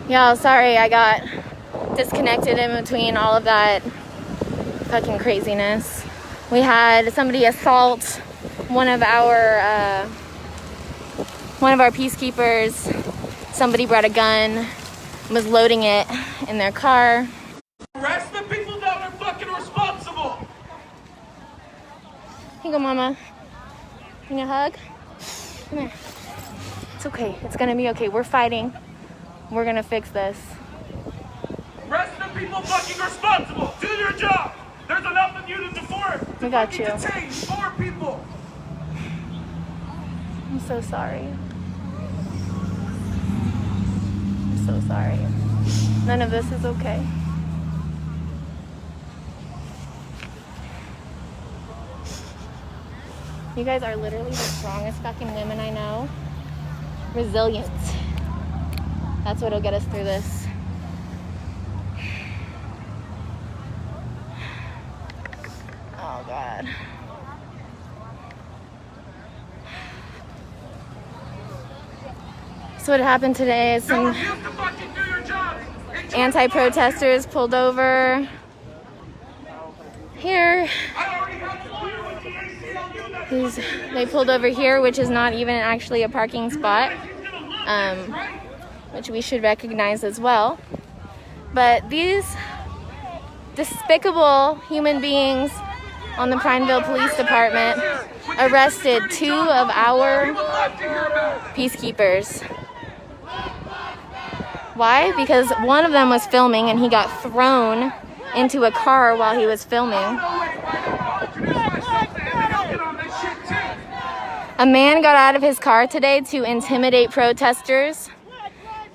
Y'all, sorry I got disconnected in between all of that fucking craziness. We had somebody assault one of our peacekeepers. Somebody brought a gun, was loading it in their car. Arrest the people that are fucking responsible. Here you go, Mama. Can you hug? Come here. It's okay. It's gonna be okay. We're fighting. We're gonna fix this. Arrest the people fucking responsible. Do your job. There's enough of you to We got you. detain 4 people. I'm so sorry. I'm so sorry. None of this is okay. You guys are literally the strongest fucking women I know. Resilient. That's what'll get us through this. Oh God. So what happened today is some anti-protesters pulled over here. They pulled over here, which is not even actually a parking spot, which we should recognize as well. But these despicable human beings on the Prineville Police Department arrested 2 of our peacekeepers. Why? Because one of them was filming and he got thrown into a car while he was filming. A man got out of his car today to intimidate protesters.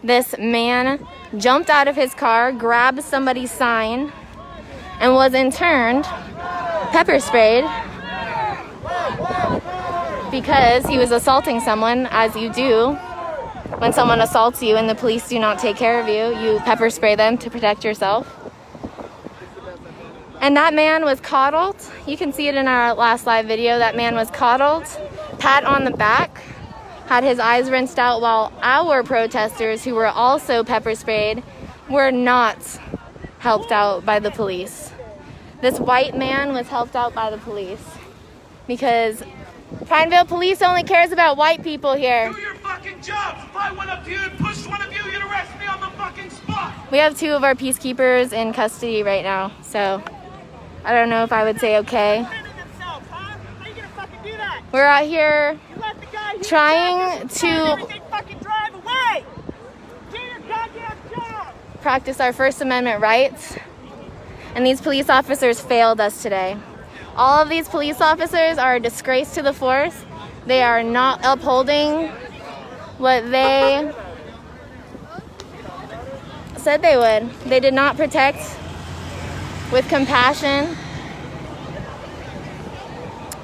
This man jumped out of his car, grabbed somebody's sign, and was in turn pepper sprayed because he was assaulting someone, as you do. When someone assaults you and the police do not take care of you, you pepper spray them to protect yourself. And that man was coddled. You can see it in our last live video. That man was coddled, pat on the back, had his eyes rinsed out, while our protesters, who were also pepper sprayed, were not helped out by the police. This white man was helped out by the police because Prineville Police only cares about white people here. Do your fucking jobs. If I went up to you and pushed one of you, you'd arrest me on the fucking spot. We have 2 of our peacekeepers in custody right now, so I don't know if I would say okay. We're out here trying to practice our First Amendment rights, and these police officers failed us today. All of these police officers are a disgrace to the force. They are not upholding what they said they would. They did not protect with compassion.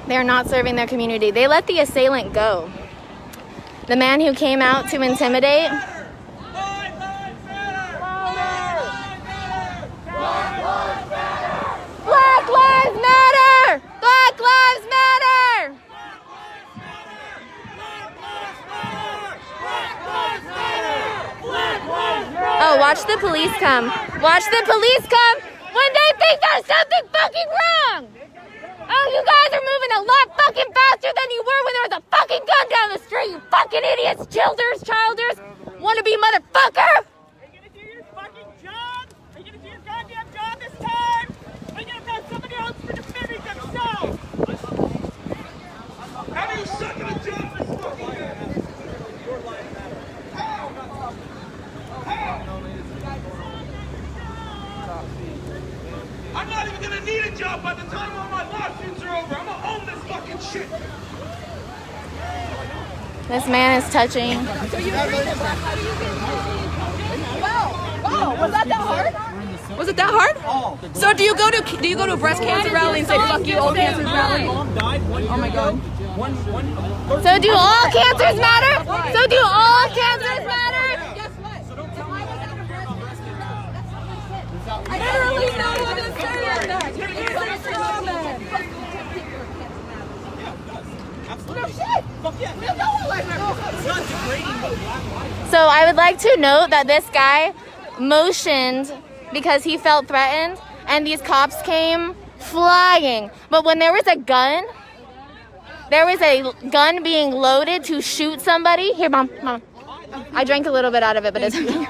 They are not serving their community. They let the assailant go. The man who came out to intimidate. Black Lives Matter! Black Lives Matter! Oh, watch the police come. Watch the police come when they think there's something fucking wrong! Oh, you guys are moving a lot fucking faster than you were when there was a fucking gun down the street, you fucking idiots, childers, wannabe motherfucker! Are you gonna do your fucking job? Are you gonna do your goddamn job this time? Are you gonna find somebody else for defending themselves? How do you suck at a job this fucking day? I'm not even gonna need a job by the time all my lawsuits are over. I'm gonna own this fucking shit. This man is touching. Wow, was that hard? Was it that hard? So do you go to a breast cancer rally and say fuck you, all cancers rally? Oh my god. So do all cancers matter? So do all cancers matter? I literally know what to say right now. You're such a comment. No shit! Fuck yeah! So I would like to note that this guy motioned because he felt threatened, and these cops came flying. But when there was a gun being loaded to shoot somebody. Here, Mom. I drank a little bit out of it, but it's okay.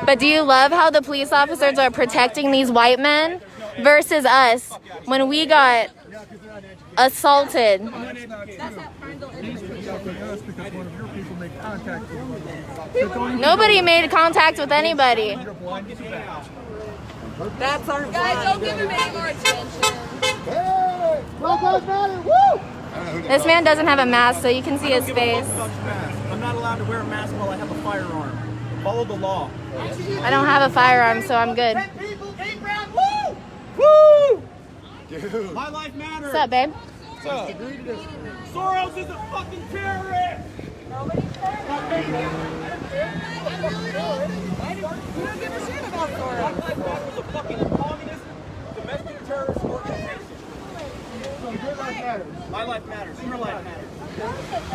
But do you love how the police officers are protecting these white men versus us when we got assaulted? Nobody made contact with anybody. That's our guys. Don't give him any more attention. This man doesn't have a mask, so you can see his face. I'm not allowed to wear a mask while I have a firearm. Follow the law. I don't have a firearm, so I'm good. 10 people, 8 rounds. Woo! Woo! Dude. My life matters. What's up, babe? What's up? Soros is a fucking terrorist. We don't give a shit about Soros. My life matters is a fucking communist, domestic terrorist organization. My life matters. Your life matters.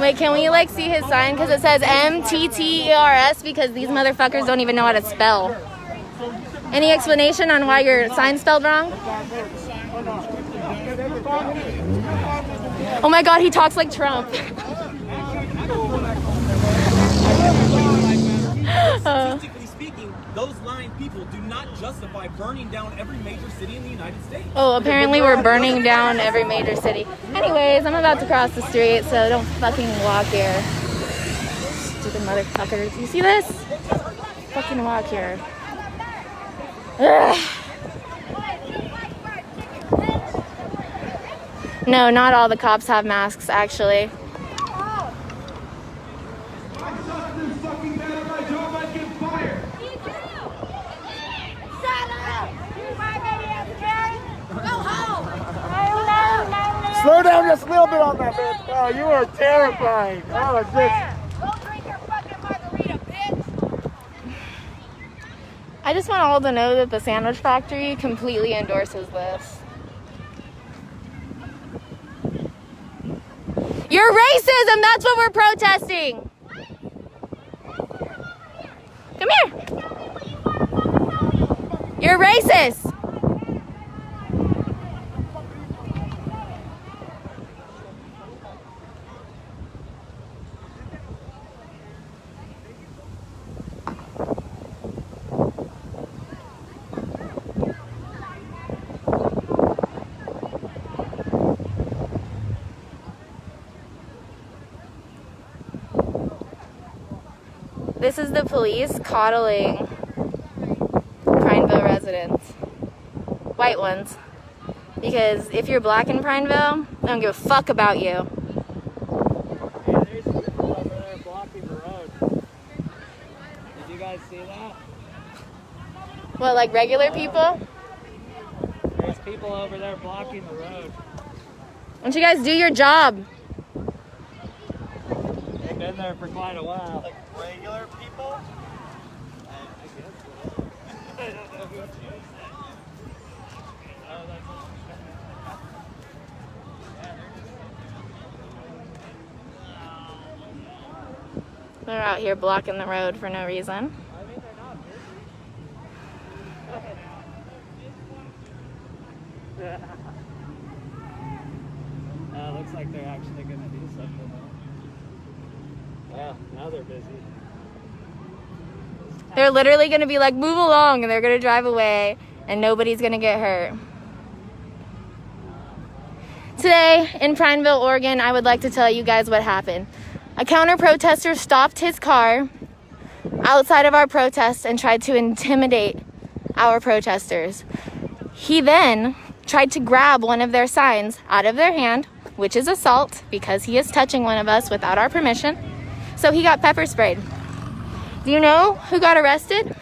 Wait, can we like see his sign? Because it says MTTERS because these motherfuckers don't even know how to spell. Any explanation on why your sign's spelled wrong? Oh my God, he talks like Trump. Statistically speaking, those lying people do not justify burning down every major city in the United States. Oh, apparently we're burning down every major city. Anyways, I'm about to cross the street, so don't fucking walk here. Stupid motherfuckers. You see this? Fucking walk here. Ugh. No, not all the cops have masks, actually. Slow down just a little bit on that, bitch. Oh, you are terrifying. Oh, just. Go drink your fucking margarita, bitch. I just want all to know that the sandwich factory completely endorses this. You're racism! That's what we're protesting! Come here! You're racist! This is the police coddling Prineville residents. White ones. Because if you're black in Prineville, I don't give a fuck about you. Yeah, there's people over there blocking the road. Did you guys see that? What, like regular people? There's people over there blocking the road. Why don't you guys do your job? They've been there for quite a while. Like regular people? I guess so. They're out here blocking the road for no reason. I mean, they're not, dude. Looks like they're actually going to do something. Yeah, now they're busy. They're literally going to be like, move along, and they're going to drive away, and nobody's going to get hurt. Today, in Prineville, Oregon, I would like to tell you guys what happened. A counter-protester stopped his car outside of our protest and tried to intimidate our protesters. He then tried to grab one of their signs out of their hand, which is assault, because he is touching one of us without our permission. So he got pepper sprayed. Do you know who got arrested?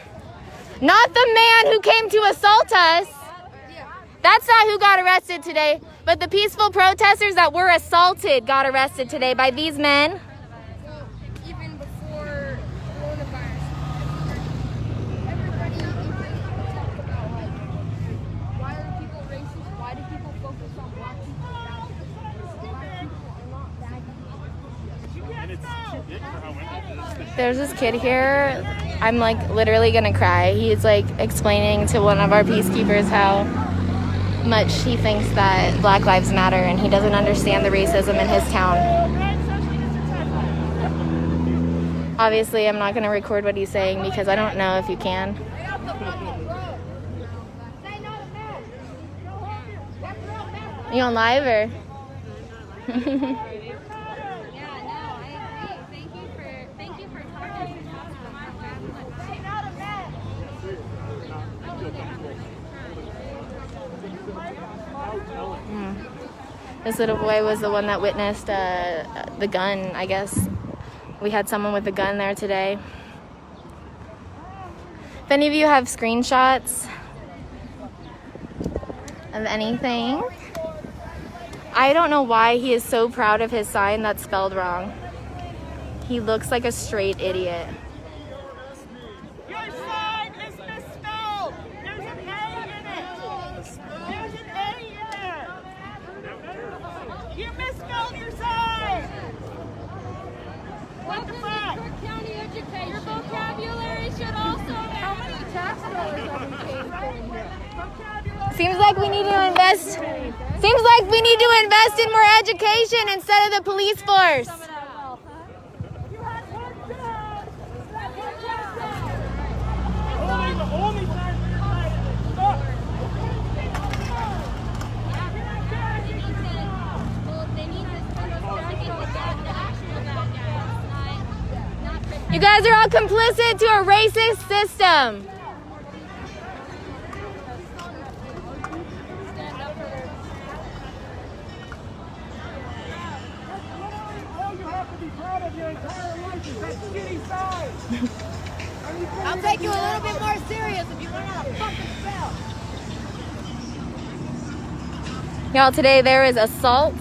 Not the man who came to assault us. That's not who got arrested today. But the peaceful protesters that were assaulted got arrested today by these men. Even before coronavirus. There's this kid here. I'm like literally gonna cry. He's like explaining to one of our peacekeepers how much he thinks that Black Lives Matter, and he doesn't understand the racism in his town. Obviously, I'm not gonna record what he's saying because I don't know if you can. You on live or? This little boy was the one that witnessed the gun, I guess. We had someone with a gun there today. If any of you have screenshots of anything, I don't know why he is so proud of his sign that's spelled wrong. He looks like a straight idiot. Your sign is misspelled. There's an A in it. There's an A in it. You misspelled your sign. What the fuck? County education. Your vocabulary should also. How many tax dollars have we paid for here? Seems like we need to invest. Seems like we need to invest in more education instead of the police force. You had one job. Only time for your life. Stop. You guys are all complicit to a racist system. I'll take you a little bit more serious if you learn how to fucking spell. Y'all, today there is assault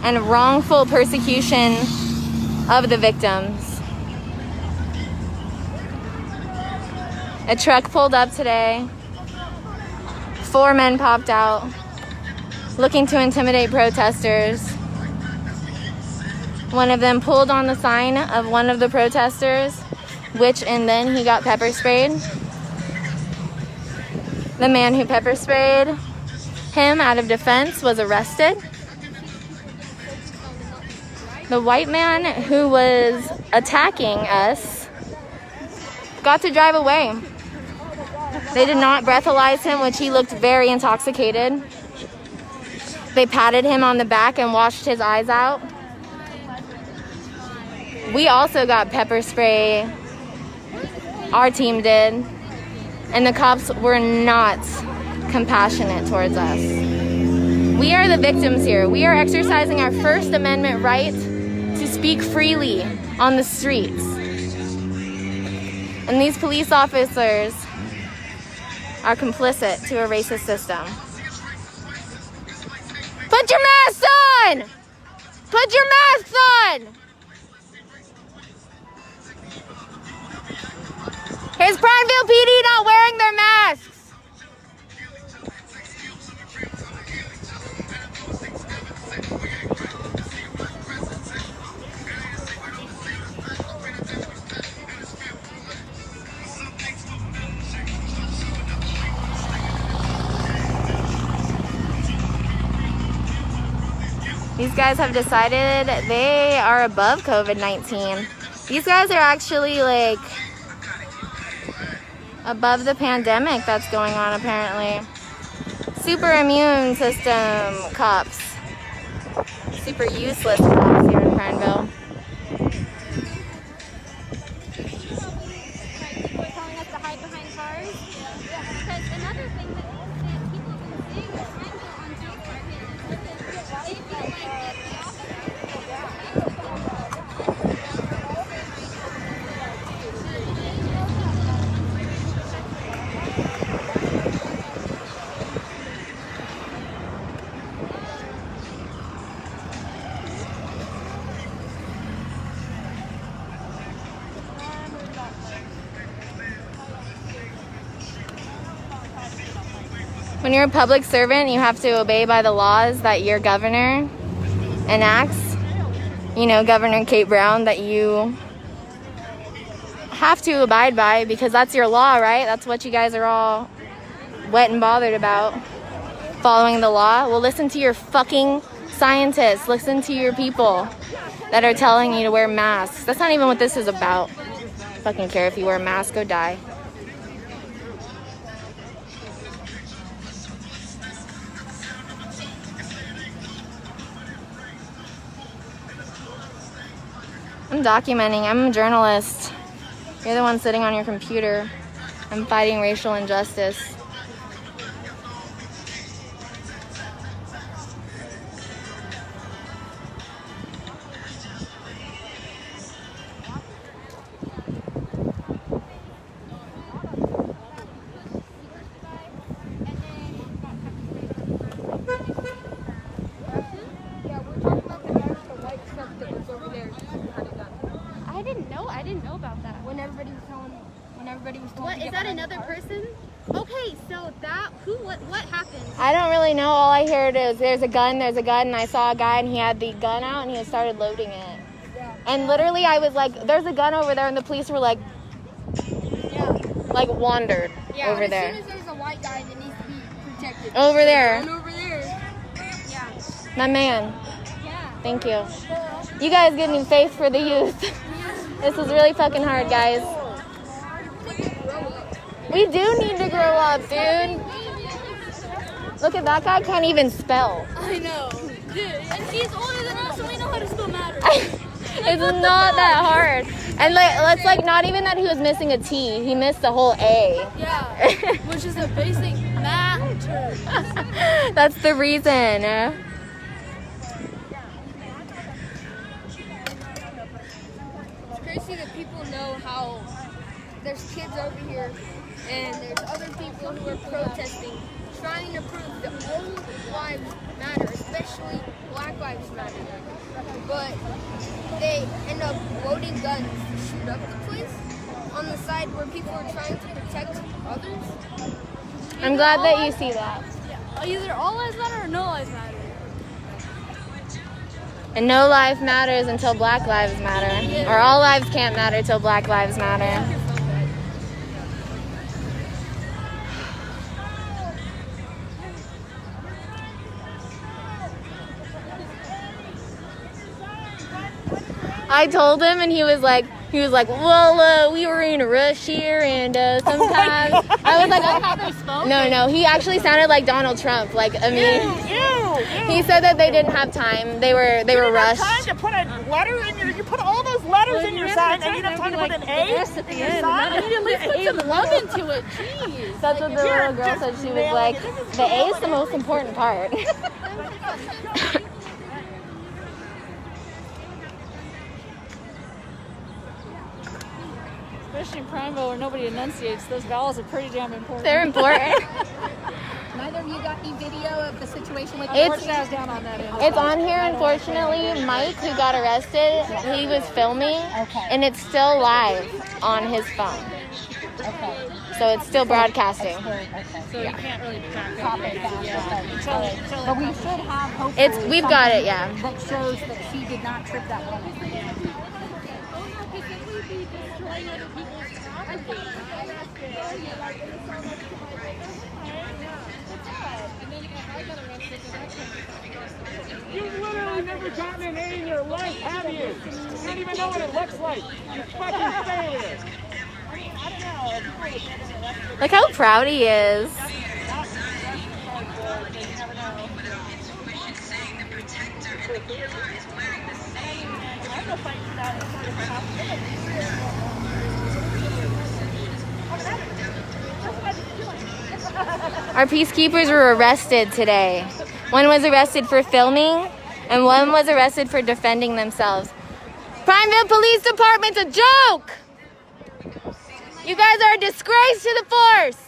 and wrongful persecution of the victims. A truck pulled up today. 4 men popped out looking to intimidate protesters. One of them pulled on the sign of one of the protesters, and then he got pepper sprayed. The man who pepper sprayed him out of defense was arrested. The white man who was attacking us got to drive away. They did not breathalyze him, which he looked very intoxicated. They patted him on the back and washed his eyes out. We also got pepper spray. Our team did. And the cops were not compassionate towards us. We are the victims here. We are exercising our First Amendment right to speak freely on the streets. And these police officers are complicit to a racist system. Put your masks on! Put your masks on! Here's Prineville PD not wearing their masks. These guys have decided they are above COVID-19. These guys are actually like above the pandemic that's going on apparently. Super immune system cops. Super useless cops here in Prineville. Telling us to hide behind cars? Because another thing that people have been seeing with Prineville on Facebook is that they feel like the When you're a public servant, you have to obey by the laws that your governor enacts. You know, Governor Kate Brown, that you have to abide by because that's your law, right? That's what you guys are all wet and bothered about, following the law. Well, listen to your fucking scientists. Listen to your people that are telling you to wear masks. That's not even what this is about. Fucking care if you wear a mask, go die. I'm documenting. I'm a journalist. You're the one sitting on your computer. I'm fighting racial injustice. I didn't know about that. When everybody was told What, is that another person? Okay, so that, what happened? I don't really know. All I heard is there's a gun, and I saw a guy and he had the gun out and he had started loading it. Yeah. And literally I was like, there's a gun over there, and the police were like, wandered over there. As soon as there's a white guy that needs to be protected. Over there. Run over there. Yeah. My man. Yeah. Thank you. You guys give me faith for the youth. This is really fucking hard, guys. We do need to grow up, dude. Look at that guy, can't even spell. I know. Dude, and he's older than us, so we know how to spell matter. It's not that hard. And let's not even that he was missing a T. He missed the whole A. Yeah. Which is a basic math term. That's the reason. It's crazy that people know how there's kids over here and there's other people who are protesting, trying to prove that all lives matter, especially Black Lives Matter. But they end up loading guns to shoot up the place on the side where people are trying to protect others. I'm glad that you see that. Either all lives matter or no lives matter. And no life matters until Black Lives Matter. Or all lives can't matter till Black Lives Matter. I told him, and he was like, well, we were in a rush here, and sometimes I was like, How they spoke? no, he actually sounded like Donald Trump, like I mean, he said that they didn't have time, they were rushed. Time to put a letter in your, you put all those letters in your sign, and you don't have time to put an A at the in your end. sign. You need to at least put some love into it. Jeez. That's what the little girl said. She was like, the A is the most important part. Especially in Prineville where nobody enunciates, those vowels are pretty damn important. They're important. Neither of you got any video of the situation with It's down on that end. It's on here, unfortunately. Mike, who got arrested, he was filming, and it's still live on his phone. Okay. So it's still broadcasting. So you can't really track Pop it fast. But we should have hopefully We've got it, yeah. that shows that she did not trip that woman. You've literally never gotten an A in your life, have you? You don't even know what it looks like. You fucking failure. Look how proud he is. Our peacekeepers were arrested today. One was arrested for filming, and one was arrested for defending themselves. Prineville Police Department's a joke! You guys are a disgrace to the force!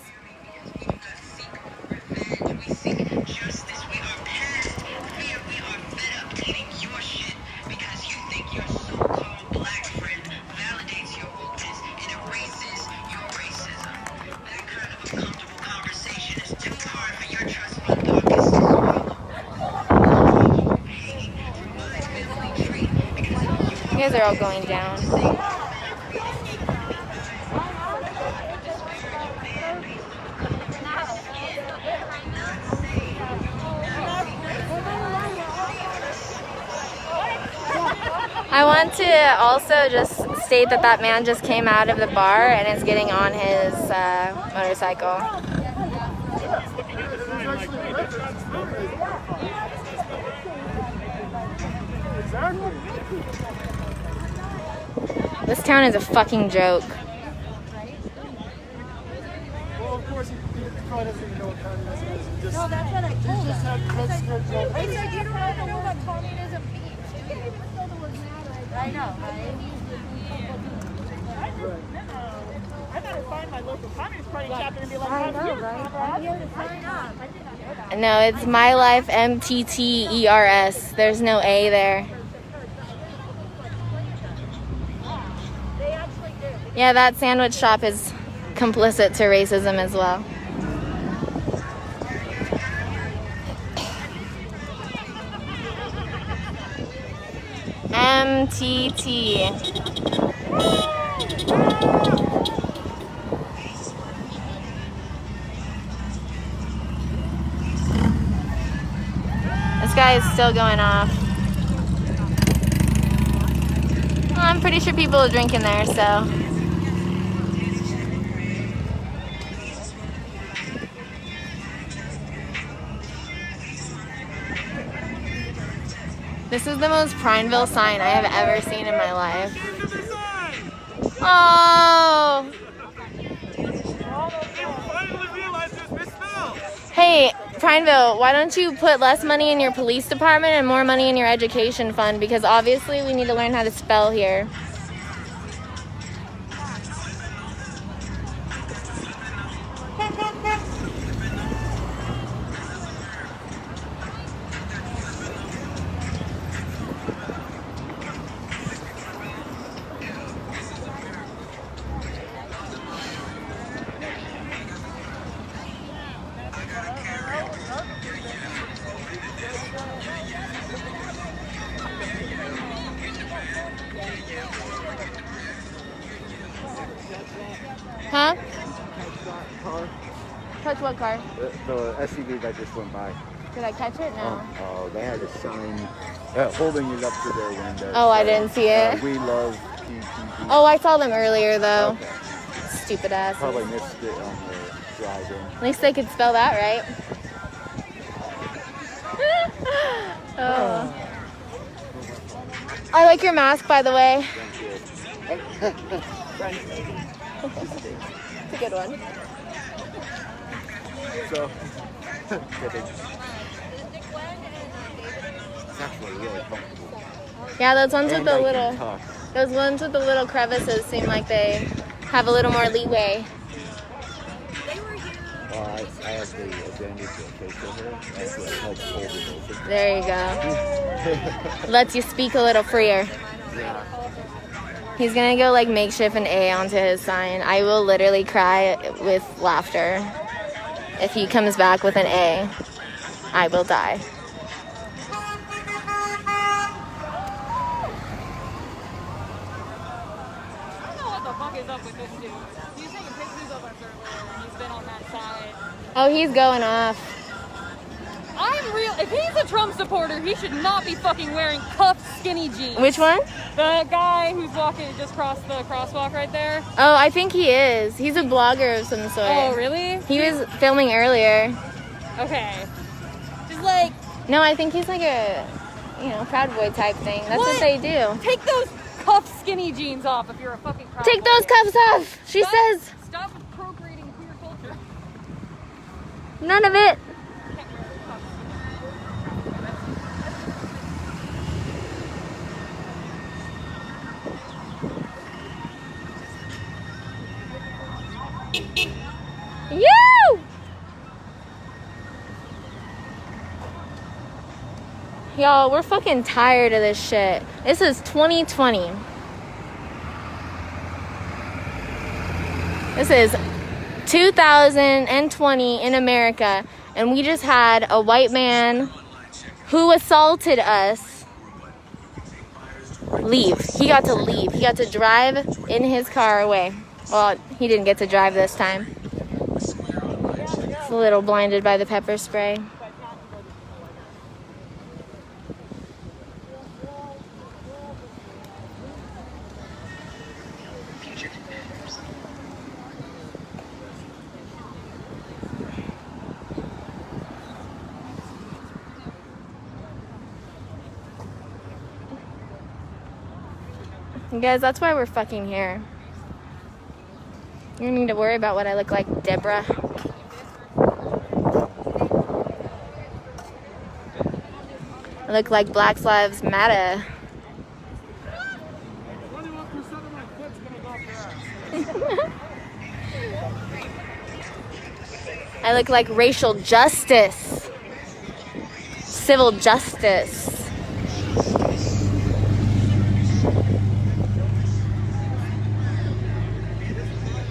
You guys are all going down. I want to also just state that that man just came out of the bar and is getting on his motorcycle. This town is a fucking joke. Well, of course, he probably doesn't even know what communism is. He just, No, that's what I he told just him. had Mexico jokes. I said, you don't even know what communism means. I know, right? I better find my local Communist Party chapter and be like, I know, I'm here, right? comrade. I'm here to sign up. No, it's My Life MTTERS. There's no A there. They actually do. Yeah, that sandwich shop is complicit to racism as well. MTT. This guy is still going off. Well, I'm pretty sure people are drinking there, so. This is the most Prineville sign I have ever seen in my life. Oh! Hey, Prineville, why don't you put less money in your police department and more money in your education fund? Because obviously we need to learn how to spell here. Huh? Touch what car? The SUV that just went by. Did I catch it? No. Oh, they had a sign holding it up to their window. Oh, I didn't see it. We love PTV. Oh, I saw them earlier though. Okay. Stupid ass. Probably missed it on the drive-in. At least they could spell that right. Oh. I like your mask, by the way. It's a good one. So, kidding. It's actually really comfortable. Yeah, those ones with And the I little, can talk. those ones with the little crevices seem like they have a little more leeway. I have the advantage of facial hair. That's what helps hold it open. There you go. Lets you speak a little freer. Yeah. He's gonna go like makeshift an A onto his sign. I will literally cry with laughter. If he comes back with an A, I will die. I don't know what the fuck is up with this dude. He's taking pictures of us earlier and he's been on that side. Oh, he's going off. I'm real. If he's a Trump supporter, he should not be fucking wearing cuffed skinny jeans. Which one? The guy who's walking just across the crosswalk right there. Oh, I think he is. He's a blogger of some sort. Oh, really? He was filming earlier. Okay. Just like, No, I think he's like a, Proud Boy type thing. That's what they do. take those cuffed skinny jeans off if you're a fucking Proud Take Boy. those cuffs off, she says. Stop appropriating queer culture. None of it. You! Y'all, we're fucking tired of this shit. This is 2020. This is 2020 in America, and we just had a white man who assaulted us leave. He got to leave. He got to drive in his car away. Well, he didn't get to drive this time. He's a little blinded by the pepper spray. You guys, that's why we're fucking here. You don't need to worry about what I look like, Deborah. I look like Black Lives Matter. 21% of my foot's gonna go fast. I look like racial justice. Civil justice.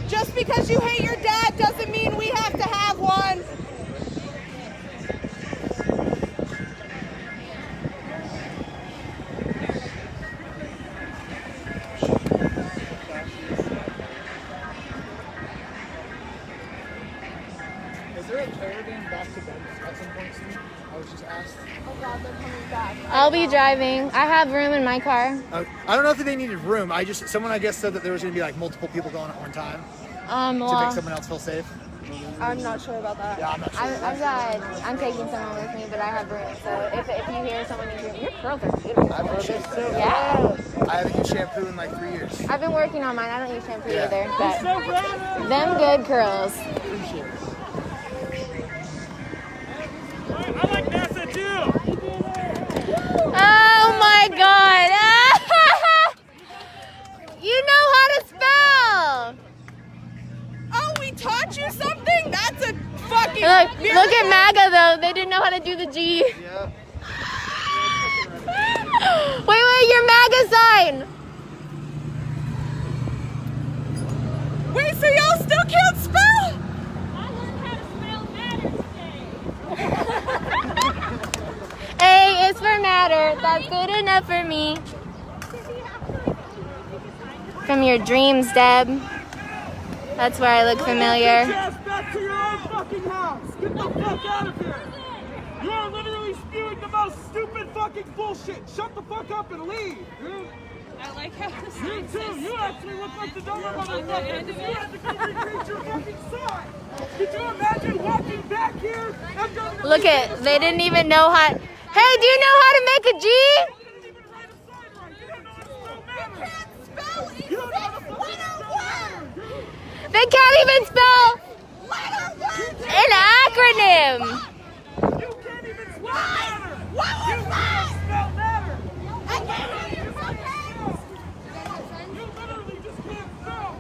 Just because you hate your dad doesn't mean we have to have one. Is there a caravan back to bed at some point soon? I was just asked. Oh God, they're coming back. I'll be driving. I have room in my car. I don't know if they needed room. Someone I guess said that there was going to be like multiple people going at one time to make Well, someone else feel safe. I'm not sure about that. Yeah, I'm not sure. I'm taking someone with me, but I have room. So if you hear someone needs room, your curls are beautiful. I appreciate it. Yeah. I haven't used shampoo in like 3 years. I've been working on mine. I don't use shampoo Yeah. either, but them good curls. Appreciate it. I like NASA too. Oh my God! You know how to spell. Oh, we taught you something? That's a fucking Look at MAGA though. They didn't know how to do the G. Yeah. Wait, your MAGA sign. Wait, so y'all still can't spell? I learned how to spell matter today. A is for matter. That's good enough for me. From your dreams, Deb. That's where I look Get familiar. your ass back to your own fucking house. Get the fuck out of here. You are literally spewing the most stupid fucking bullshit. Shut the fuck up and leave, dude. I like how the You sign too. says You actually look like the dumber motherfucker. You had to go recreate your fucking sign. Could you imagine walking back here and going to Look at, they didn't even know how. Hey, do you know how to make a G? You didn't even write a sign right. You don't know how to spell matter. You don't know how to fucking spell matter, dude. They can't even spell an acronym. You can't even spell matter. You can't spell matter. You literally just can't spell.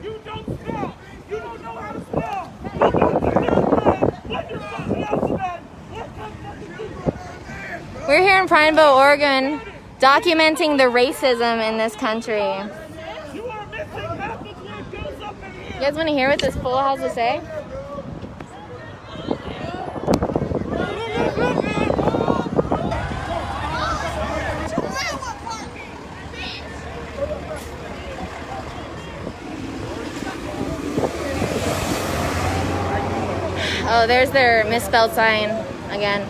You don't spell. You don't know how to spell. You don't understand what your fucking alphabet. What comes fucking different? We're here in Prineville, Oregon, documenting the racism in this country. You are missing half of what goes up in here. You guys want to hear what this fool has to say? Oh, there's their misspelled sign again.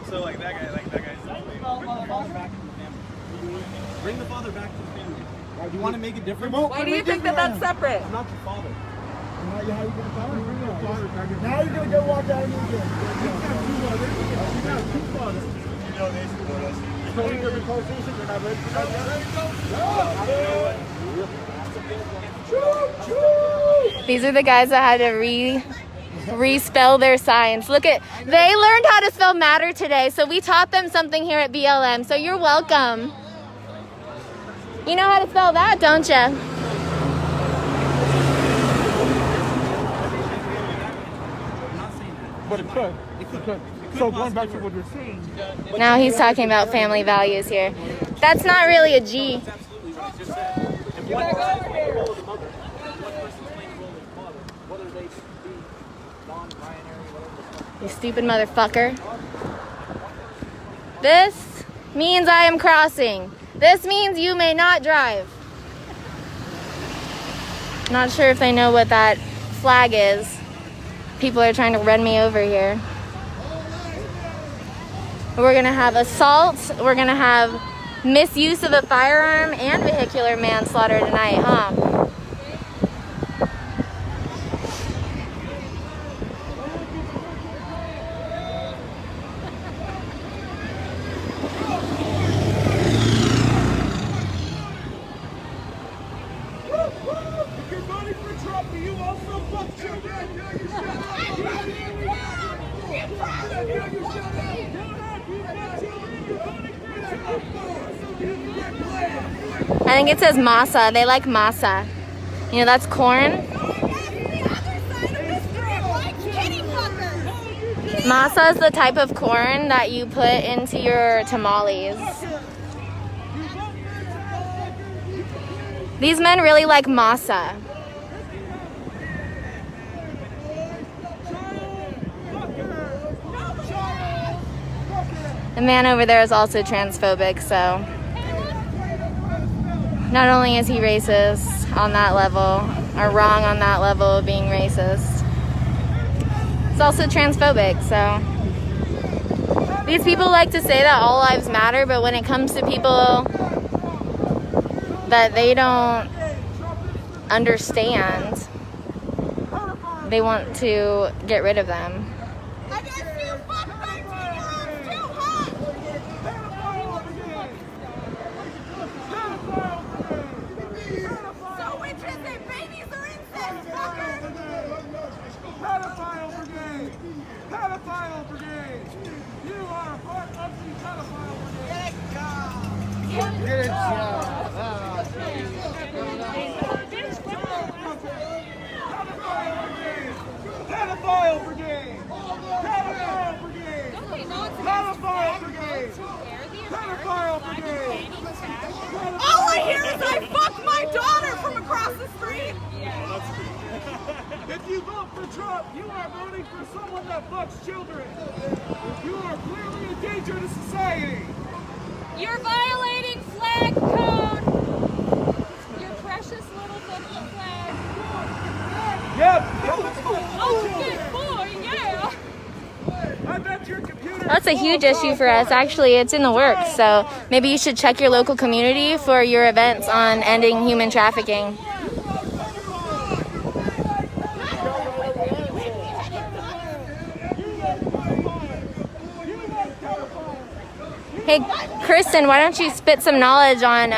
So like that guy's bring the father back to the family. Do you want to make it different? Why do you think that that's separate? I'm not your father. Now you're gonna go walk out and again. These are the guys that had to respell their signs. Look at, they learned how to spell matter today, so we taught them something here at BLM, so you're welcome. You know how to spell that, don't you? But it could. It could. So going back to what you're saying. Now he's talking about family values here. That's not really a G. That's absolutely what I just said. And one person's playing the role of the mother. One person's playing the role of the father. Whether they be non-binary, whatever. You stupid motherfucker. This means I am crossing. This means you may not drive. Not sure if they know what that flag is. People are trying to run me over here. We're gonna have assault. We're gonna have misuse of a firearm and vehicular manslaughter tonight, huh? I think it says masa. They like masa. You know, that's corn. Masa is the type of corn that you put into your tamales. These men really like masa. The man over there is also transphobic, so not only is he racist on that level, or wrong on that level of being racist, he's also transphobic, so. These people like to say that all lives matter, but when it comes to people that they don't understand, they want to get rid of them. Pedophile brigade! You are part of the pedophile brigade! Good job! Pedophile brigade! Pedophile brigade! Pedophile brigade! Pedophile brigade! All I hear is I fucked my daughter from across the street. If you vote for Trump, you are voting for someone that fucks children. You are clearly a danger to society. You're violating flag code. Your precious little fucking flag. Yep. Oh, good boy, yeah. I bet your computer. That's a huge issue for us. Actually, it's in the works. So maybe you should check your local community for your events on ending human trafficking. Hey, Kristen, why don't you spit some knowledge on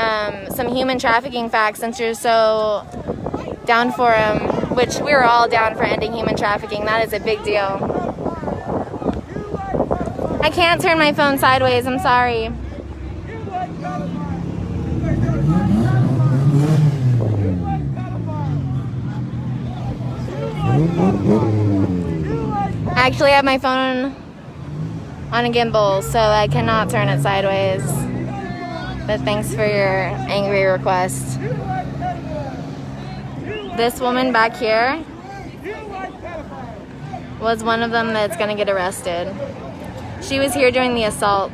some human trafficking facts since you're so down for them, which we're all down for ending human trafficking. That is a big deal. I can't turn my phone sideways, I'm sorry. I actually have my phone on a gimbal, so I cannot turn it sideways. But thanks for your angry request. This woman back here was one of them that's gonna get arrested. She was here during the assault.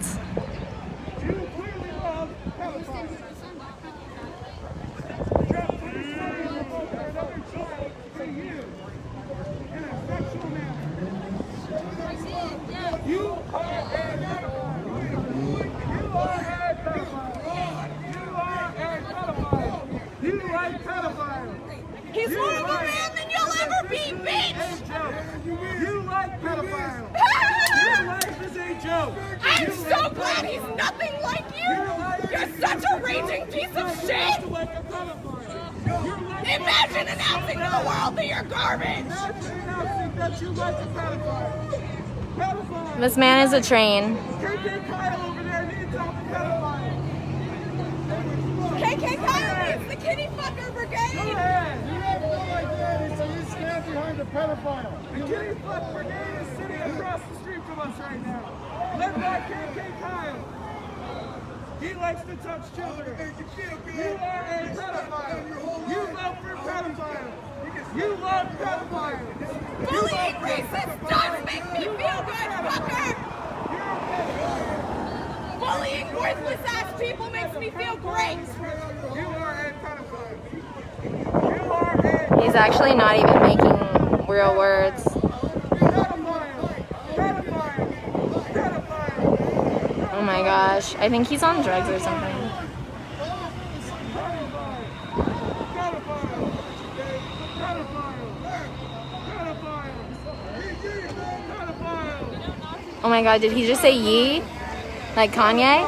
He's more of a man than you'll ever be, bitch! You like pedophiles! Your life is a joke! I'm so glad he's nothing like you! You're such a raging piece of shit! Imagine announcing to the world that you're garbage! This man is a train. KK Kyle over there needs help with pedophiles! KK Kyle needs the kitty fucker brigade! Go ahead! You have no identity, so you stand behind the pedophile. The kitty fuck brigade is sitting across the street from us right now. Led by KK Kyle. He likes to touch children. You are a pedophile. You vote for pedophiles. You love pedophiles. Bullying racist does make me feel good, fucker! Bullying worthless ass people makes me feel great! You are a pedophile. You are a He's actually not even making real words. Oh my gosh, I think he's on drugs or something. Oh my god, did he just say ye? Like Kanye?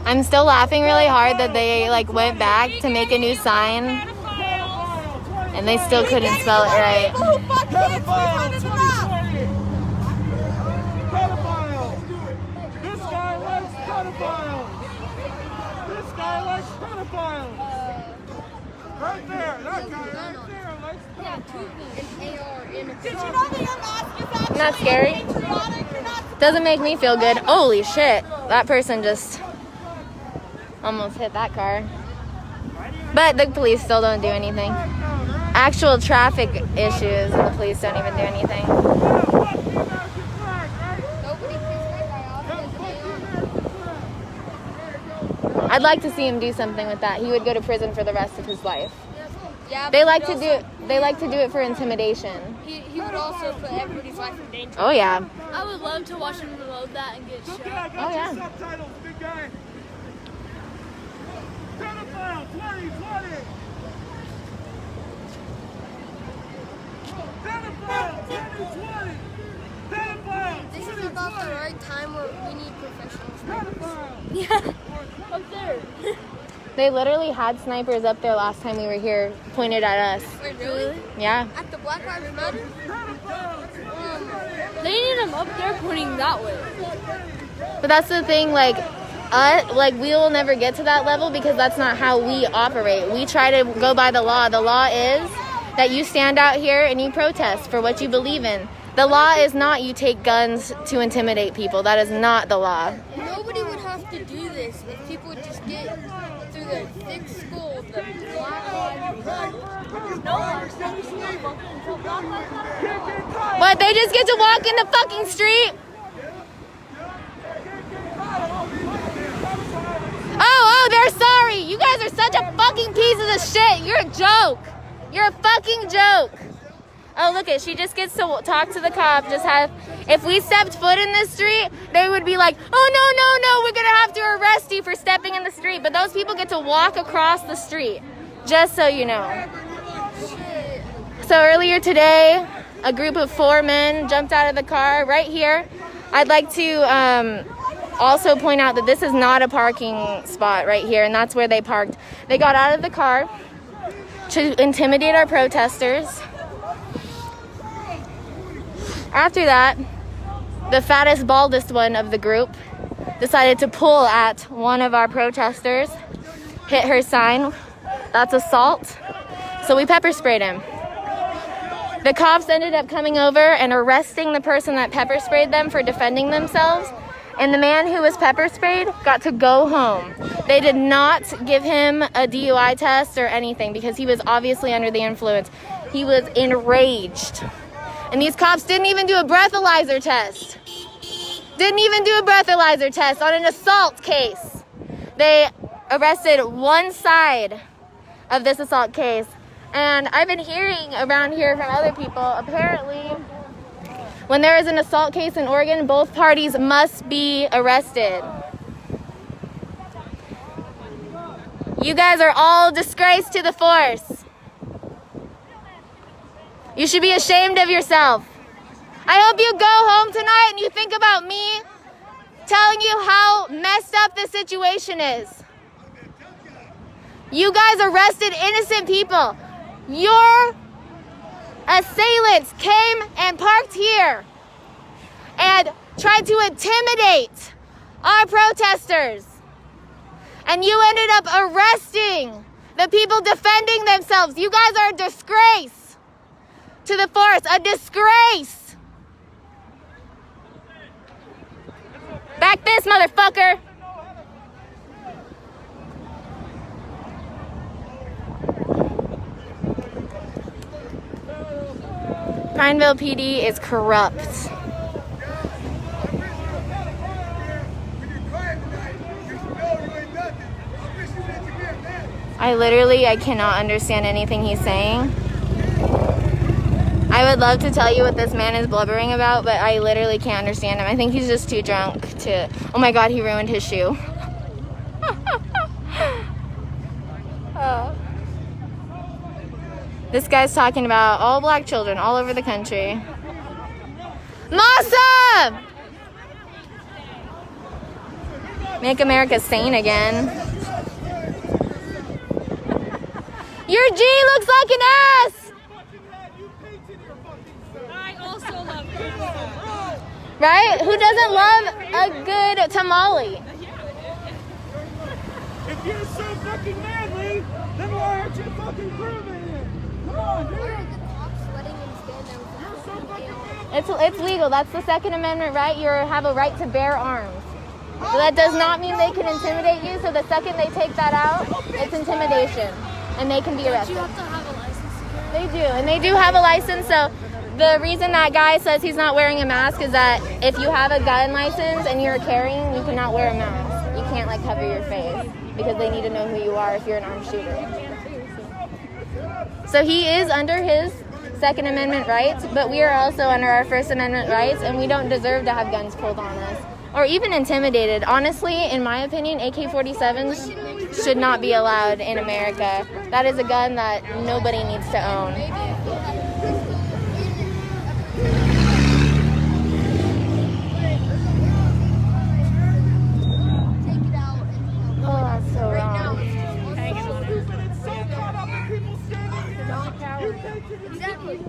I'm still laughing really hard that they like went back to make a new sign and they still couldn't spell it right. People who fuck kids, we wanted them out! likes pedophiles. Right there, that guy right there likes pedophiles. An AR in a Did you know that your mask is actually Not scary. patriotic? You're not Doesn't make me feel good. Holy shit. That person just almost hit that car. But the police still don't do anything. Actual traffic issues, and the police don't even do anything. Nobody pissed that guy off. I'd like to see him do something with that. He would go to prison for the rest of his life. Yeah, They but like he'd to do it. They like to do it for intimidation. He would also put everybody's life in danger. Oh yeah. I would love to watch him reload that and get Okay, I shot. got Oh, yeah. your subtitles, big guy. Pedophile 2020. Pedophile 2020. Pedophile 2020. This is about the right time where we need professionals. Pedophile. Yeah, up there. They literally had snipers up there last time we were here, pointed at us. Wait, really? Yeah. At the Black Lives Matter? They need him up there pointing that way. But that's the thing, like we will never get to that level because that's not how we operate. We try to go by the law. The law is that you stand out here and you protest for what you believe in. The law is not you take guns to intimidate people. That is not the law. Nobody would have to do this if people would just get through the thick skull of the Black Lives Matter. But they just get to walk in the fucking street. Oh, they're sorry. You guys are such a fucking piece of shit. You're a joke. You're a fucking joke. Oh, look it. She just gets to talk to the cop. If we stepped foot in this street, they would be like, oh, no, we're going to have to arrest you for stepping in the street. But those people get to walk across the street, just so you know. So earlier today, a group of 4 men jumped out of the car right here. I'd like to also point out that this is not a parking spot right here, and that's where they parked. They got out of the car to intimidate our protesters. After that, the fattest, baldest one of the group decided to pull at one of our protesters, hit her sign. That's assault. So we pepper sprayed him. The cops ended up coming over and arresting the person that pepper sprayed them for defending themselves. And the man who was pepper sprayed got to go home. They did not give him a DUI test or anything because he was obviously under the influence. He was enraged. And these cops didn't even do a breathalyzer test. Didn't even do a breathalyzer test on an assault case. They arrested one side of this assault case. And I've been hearing around here from other people, apparently, when there is an assault case in Oregon, both parties must be arrested. You guys are all disgrace to the force. You should be ashamed of yourself. I hope you go home tonight and you think about me telling you how messed up this situation is. You guys arrested innocent people. Your assailants came and parked here and tried to intimidate our protesters. And you ended up arresting the people defending themselves. You guys are a disgrace to the force, a disgrace. Back this, motherfucker. Prineville PD is corrupt. I cannot understand anything he's saying. I would love to tell you what this man is blubbering about, but I literally can't understand him. I think he's just too drunk to... Oh my God, he ruined his shoe. Oh. This guy's talking about all black children all over the country. Masa! Make America sane again. Your G looks like an ass! I also love pizza. Right? Who doesn't love a good tamale? If you're so fucking manly, then why aren't you fucking proving it? Come on, dude. You're so fucking manly. It's legal. That's the Second Amendment right. You have a right to bear arms. So that does not mean they can intimidate you. So the second they take that out, it's intimidation, and they can be arrested. You have to have a license to carry. They do, and they do have a license. So the reason that guy says he's not wearing a mask is that if you have a gun license and you're carrying, you cannot wear a mask. You can't like cover your face because they need to know who you are if you're an armed shooter. So he is under his Second Amendment rights, but we are also under our First Amendment rights, and we don't deserve to have guns pulled on us or even intimidated. Honestly, in my opinion, AK-47s should not be allowed in America. That is a gun that nobody needs to own. Oh, that's so wrong. Exactly.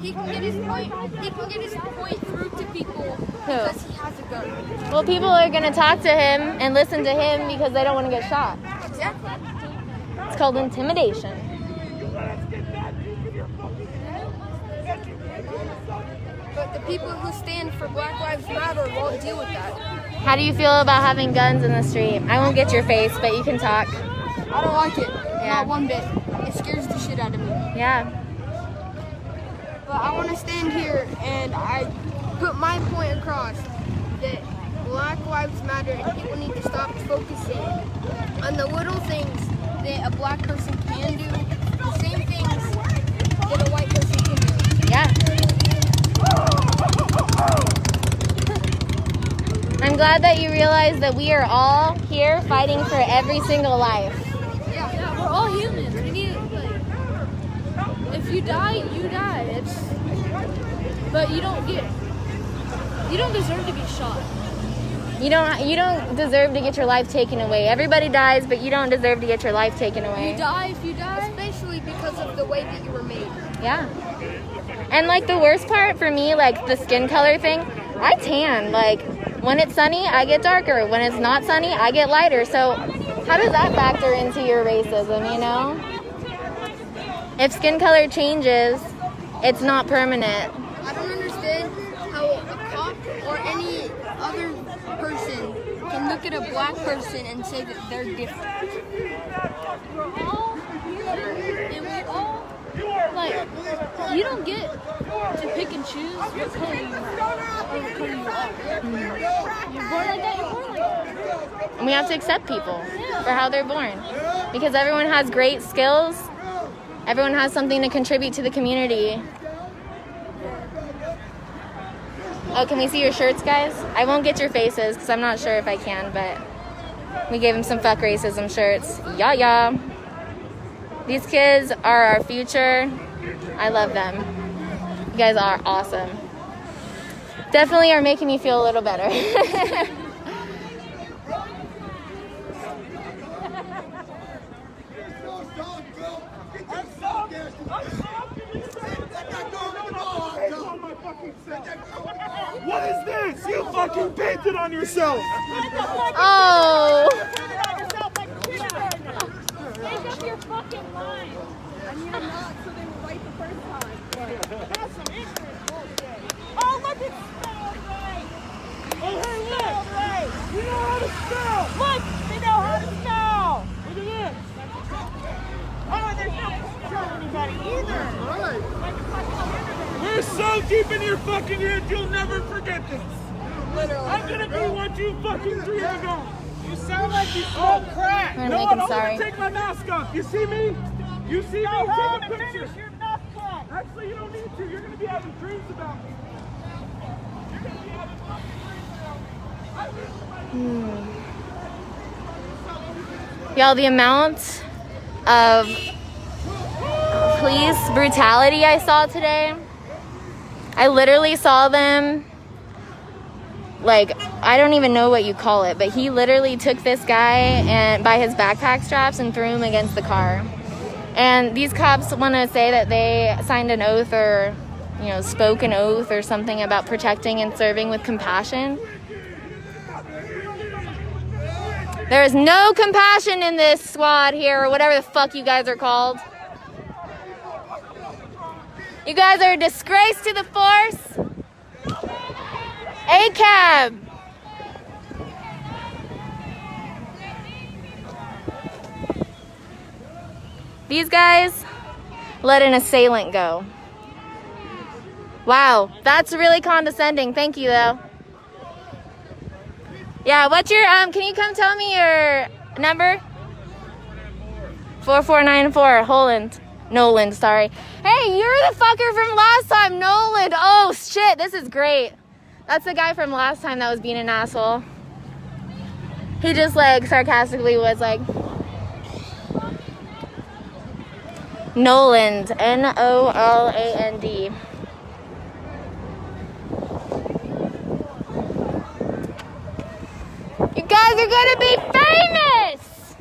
He can get his point. He can get his point through to people because he has a gun. Well, people are going to talk to him and listen to him because they don't want to get shot. Exactly. It's called intimidation. But the people who stand for Black Lives Matter won't deal with that. How do you feel about having guns in the street? I won't get your face, but you can talk. I don't like it. Yeah. Not one bit. It scares the shit out of me. Yeah. But I want to stand here and I put my point across that Black Lives Matter and people need to stop focusing on the little things that a black person can do, the same things that a white person can do. Yeah. I'm glad that you realize that we are all here fighting for every single life. Yeah, we're all humans. We need, like, if you die, you die. But you don't deserve to be shot. You don't deserve to get your life taken away. Everybody dies, but you don't deserve to get your life taken away. You die if you die. Especially because of the way that you were made. Yeah. And like the worst part for me, like the skin color thing, I tan. Like when it's sunny, I get darker. When it's not sunny, I get lighter. So how does that factor into your racism, you know? If skin color changes, it's not permanent. I don't understand how a cop or any other person can look at a black person and say that they're different. We're all here, and we all, like, you don't get to pick and choose what color you are. You're born like that, you're born like that. And we have to accept people for how they're born. Because everyone has great skills. Everyone has something to contribute to the community. Oh, can we see your shirts, guys? I won't get your faces because I'm not sure if I can, but we gave them some fuck racism shirts. Yeah. These kids are our future. I love them. You guys are awesome. Definitely are making me feel a little better. What is this? You fucking painted on yourself. Oh. Make up your fucking mind. I need a knock so they were right the first time. That's some ignorant bullshit. Oh, look, it spelled right. Oh, hey, look. Right. You know how to spell. Look, they know how to spell. Look at this. Oh, there's no tell anybody either. Right. We're so deep in your fucking head, you'll never forget this. Literally. I'm gonna be what you fucking dreamed of. You sound like you smoke crack. I'm No, gonna make I'm him sorry. gonna take my mask off. You see me? You see me? Take a picture. Actually, you don't need to. You're gonna be having dreams about me. You're gonna be having dreams about me. Y'all, the amount of police brutality I saw today, I literally saw them, like, I don't even know what you call it, but he literally took this guy and by his backpack straps and threw him against the car. And these cops want to say that they signed an oath or you know, spoke an oath or something about protecting and serving with compassion. There is no compassion in this squad here, or whatever the fuck you guys are called. You guys are a disgrace to the force. ACAB. These guys let an assailant go. Wow, that's really condescending. Thank you, though. Yeah, what's your, can you come tell me your number? 4494, Noland, sorry. Hey, you're the fucker from last time, Noland. Oh, shit, this is great. That's the guy from last time that was being an asshole. He just, like, sarcastically was like, Noland, N-O-L-A-N-D. You guys are gonna be famous!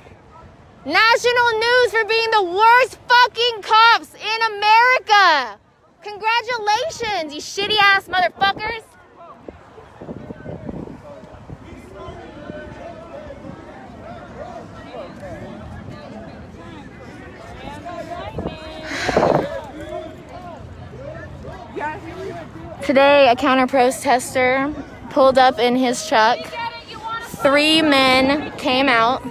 National news for being the worst fucking cops in America! Congratulations, you shitty ass motherfuckers! Today, a counter-protester pulled up in his truck. 3 men came out.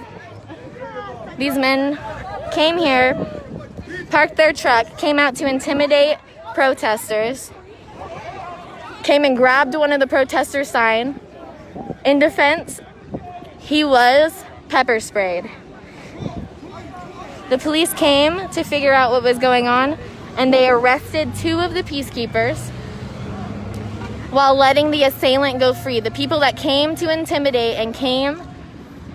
These men came here, parked their truck, came out to intimidate protesters, came and grabbed one of the protesters' sign. In defense, he was pepper sprayed. The police came to figure out what was going on, and they arrested 2 of the peacekeepers while letting the assailant go free. The people that came to intimidate and came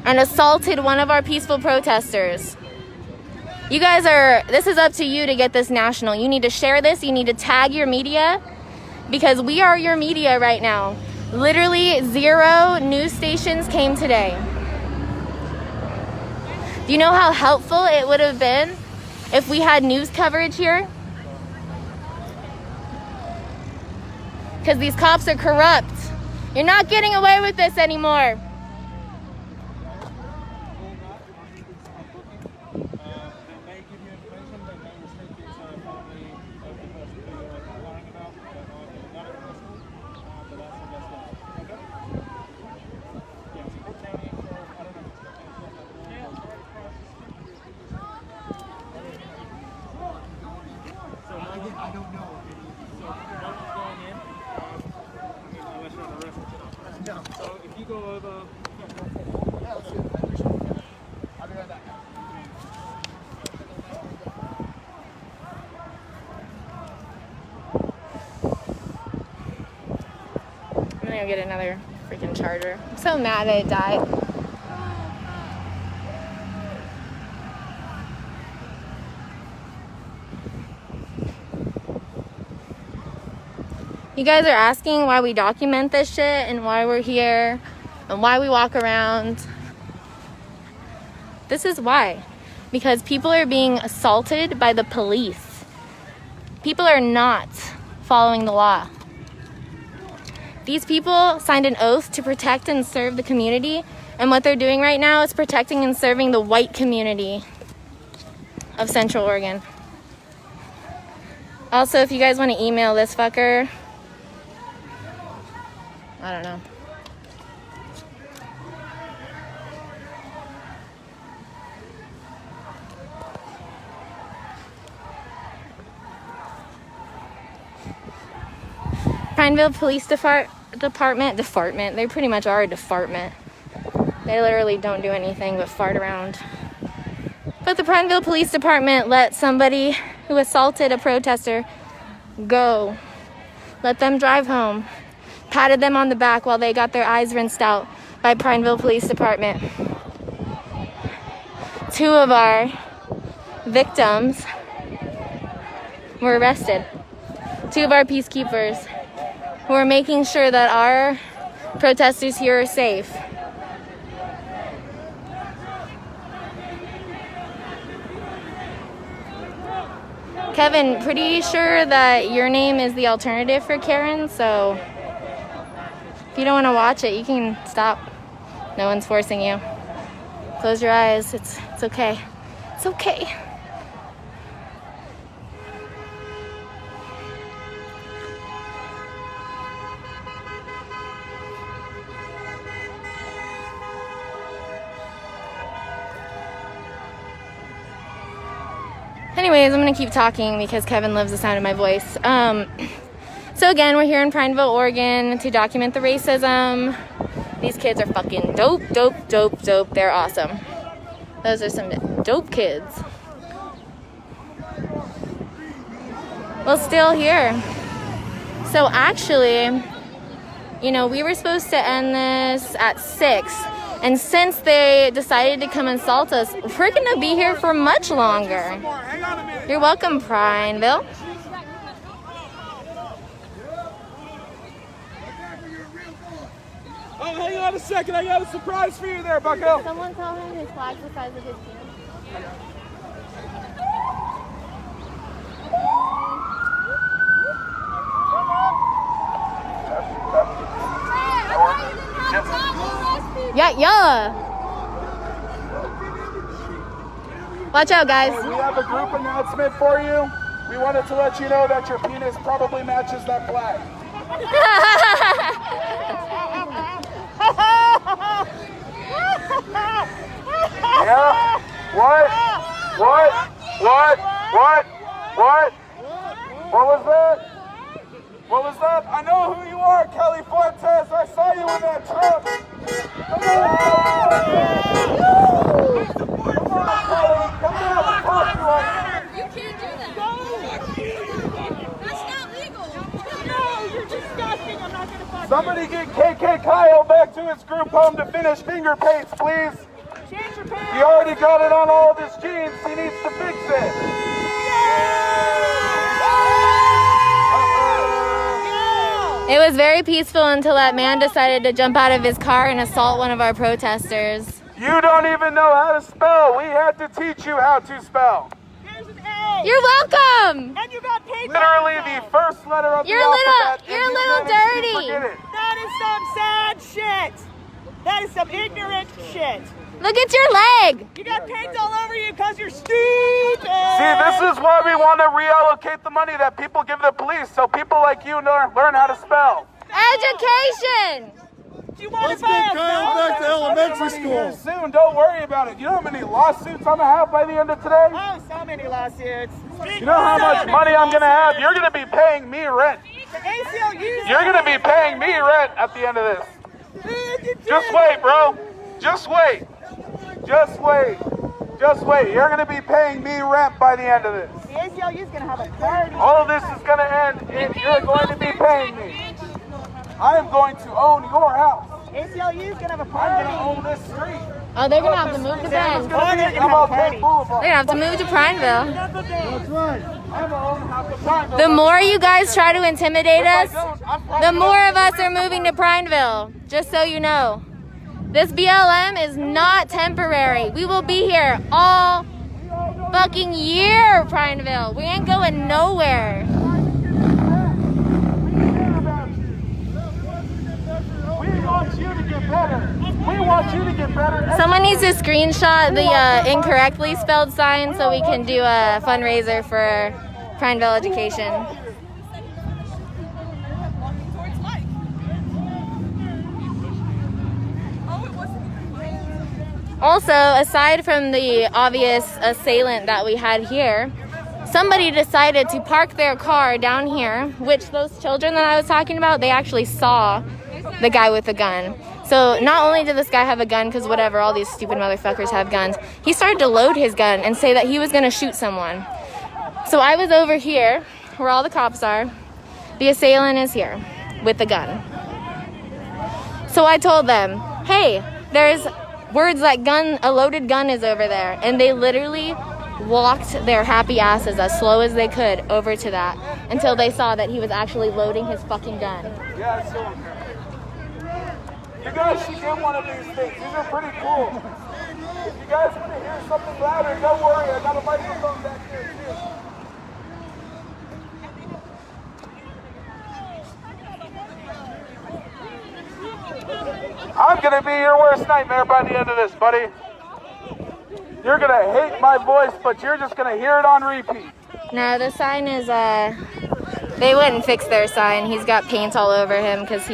and assaulted one of our peaceful protesters. You guys this is up to you to get this national. You need to share this. You need to tag your media, because we are your media right now. Literally 0 news stations came today. Do you know how helpful it would have been if we had news coverage here? Because these cops are corrupt. You're not getting away with this anymore. So if you go over... I'll be right back. I'm gonna go get another freaking charger. I'm so mad that it died. You guys are asking why we document this shit and why we're here and why we walk around. This is why. Because people are being assaulted by the police. People are not following the law. These people signed an oath to protect and serve the community, and what they're doing right now is protecting and serving the white community of Central Oregon. Also, if you guys want to email this fucker, I don't know. Prineville Police Department, they pretty much are a department. They literally don't do anything but fart around. But the Prineville Police Department let somebody who assaulted a protester go. Let them drive home. Patted them on the back while they got their eyes rinsed out by Prineville Police Department. 2 of our victims were arrested. 2 of our peacekeepers who are making sure that our protesters here are safe. Kevin, pretty sure that your name is the alternative for Karen, so if you don't want to watch it, you can stop. No one's forcing you. Close your eyes. It's okay. It's okay. Anyways, I'm gonna keep talking because Kevin loves the sound of my voice. So again, we're here in Prineville, Oregon to document the racism. These kids are fucking dope. They're awesome. Those are some dope kids. Well, still here. So actually, you know, we were supposed to end this at 6. And since they decided to come assault us, we're gonna be here for much longer. You're welcome, Prineville. Oh, hang on a second. I got a surprise for you there, bucko. Someone tell him his flag's the size of his hand. Yeah. Watch out, guys. We have a group announcement for you. We wanted to let you know that your penis probably matches that flag. Yeah? What? What was that? What was that? I know who you are, Kelly Fuentes. I saw you in that truck. Come on. You can't do that. That's not legal. No, you're disgusting. I'm not gonna fuck Somebody get KK Kyle back to his group home to finish finger paints, please. you. Change your pants. He already got it on all of his jeans. He needs to fix it. It was very peaceful until that man decided to jump out of his car and assault one of our protesters. You don't even know how to spell. We had to teach you how to spell. Here's an A. You're welcome. And you got paid. Literally the first letter of the alphabet. You're a little dirty. Forget it. That is some sad shit. That is some ignorant shit. Look at your leg. You got paint all over you because you're stupid. See, this is why we want to reallocate the money that people give the police, so people like you learn how to spell. Education. Do you want Let's to buy get a Kyle phone? back to elementary Here school. soon, don't worry about it. You know how many lawsuits I'm gonna have by the end of today? Oh, so many lawsuits. You know how much money I'm gonna have? You're gonna be paying me rent. The ACLU. You're gonna be paying me rent at the end of this. Just wait, bro. Just wait. Just wait. Just wait. You're gonna be paying me rent by the end of this. The ACLU is gonna have a party. All of this is gonna end and you're going to be paying me. I am going to own your house. ACLU is gonna have a I'm party. gonna own this street. Oh, they're gonna have to move to It's Prineville. gonna be MLK Boulevard. They're gonna have to move to Prineville. That's right. I'm gonna own half the Prineville. The more you guys try to intimidate If I us, don't, I'm the probably more of us are moving to Prineville. Just so you know. This BLM is not temporary. We will be here all fucking year, Prineville. We ain't going nowhere. We want you to get better. We want you to get better. Someone needs to screenshot the incorrectly spelled sign so we can do a fundraiser for Prineville education. Also, aside from the obvious assailant that we had here, somebody decided to park their car down here, which those children that I was talking about, they actually saw the guy with the gun. So not only did this guy have a gun, because whatever, all these stupid motherfuckers have guns, he started to load his gun and say that he was going to shoot someone. So I was over here, where all the cops are. The assailant is here with the gun. So I told them, hey, there's words like gun, a loaded gun is over there. And they literally walked their happy asses as slow as they could over to that until they saw that he was actually loading his fucking gun. Yeah, I saw him. You guys should get one of these things. These are pretty cool. If you guys want to hear something louder, don't worry. I got a microphone back here too. I'm gonna be your worst nightmare by the end of this, buddy. You're gonna hate my voice, but you're just gonna hear it on repeat. No, the sign is, they wouldn't fix their sign. He's got paint all over him because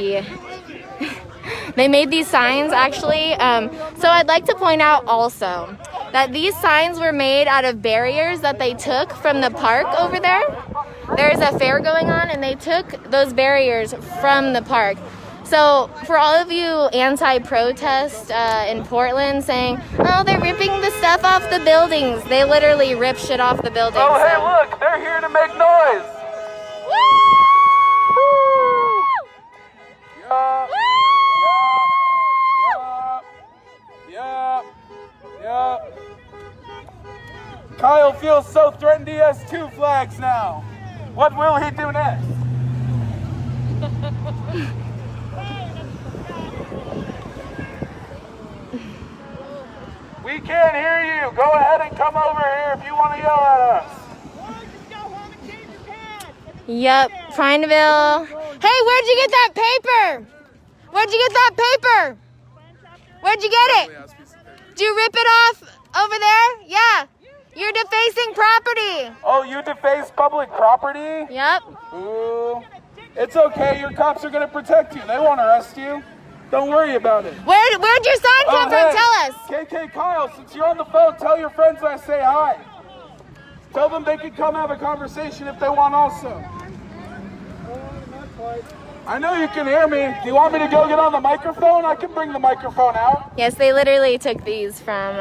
they made these signs actually. So I'd like to point out also that these signs were made out of barriers that they took from the park over there. There's a fair going on and they took those barriers from the park. So for all of you anti-protest in Portland saying, oh, they're ripping the stuff off the buildings. They literally rip shit off the buildings. Oh, hey, look, they're here to make noise. Yeah. Kyle feels so threatened he has 2 flags now. What will he do next? We can't hear you. Go ahead and come over here if you want to yell at us. Yep, Prineville. Hey, where'd you get that paper? Where'd you get that paper? Where'd you get it? Did you rip it off over there? Yeah. You're defacing property. Oh, you deface public property? Yep. Ooh. It's okay. Your cops are going to protect you. They won't arrest you. Don't worry about it. Where'd your sign come from? Tell us. KK Kyle, since you're on the phone, tell your friends I say hi. Tell them they can come have a conversation if they want also. I know you can hear me. Do you want me to go get on the microphone? I can bring the microphone out. Yes, they literally took these from,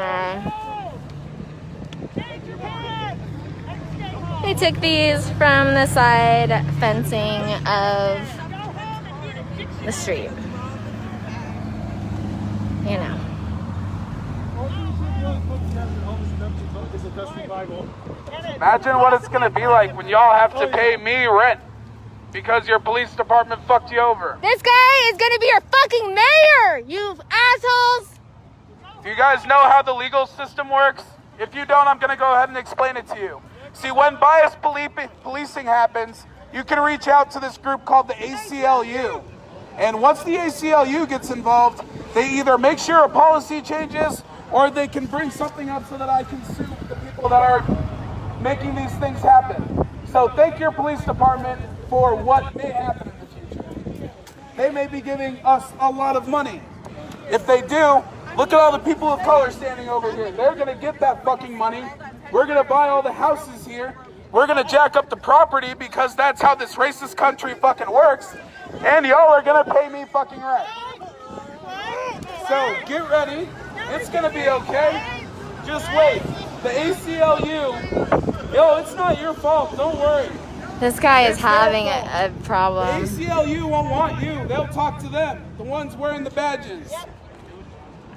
they took these from the side fencing of the street. You know. Imagine what it's going to be like when y'all have to pay me rent because your police department fucked you over. This guy is going to be your fucking mayor, you assholes! Do you guys know how the legal system works? If you don't, I'm going to go ahead and explain it to you. See, when bias policing happens, you can reach out to this group called the ACLU. And once the ACLU gets involved, they either make sure a policy changes or they can bring something up so that I can sue the people that are making these things happen. So thank your police department for what may happen in the future. They may be giving us a lot of money. If they do, look at all the people of color standing over here. They're going to get that fucking money. We're going to buy all the houses here. We're going to jack up the property because that's how this racist country fucking works. And y'all are going to pay me fucking rent. So get ready. It's going to be okay. Just wait. The ACLU, yo, it's not your fault. Don't worry. This guy is having a problem. The ACLU won't want you. They'll talk to them, the ones wearing the badges.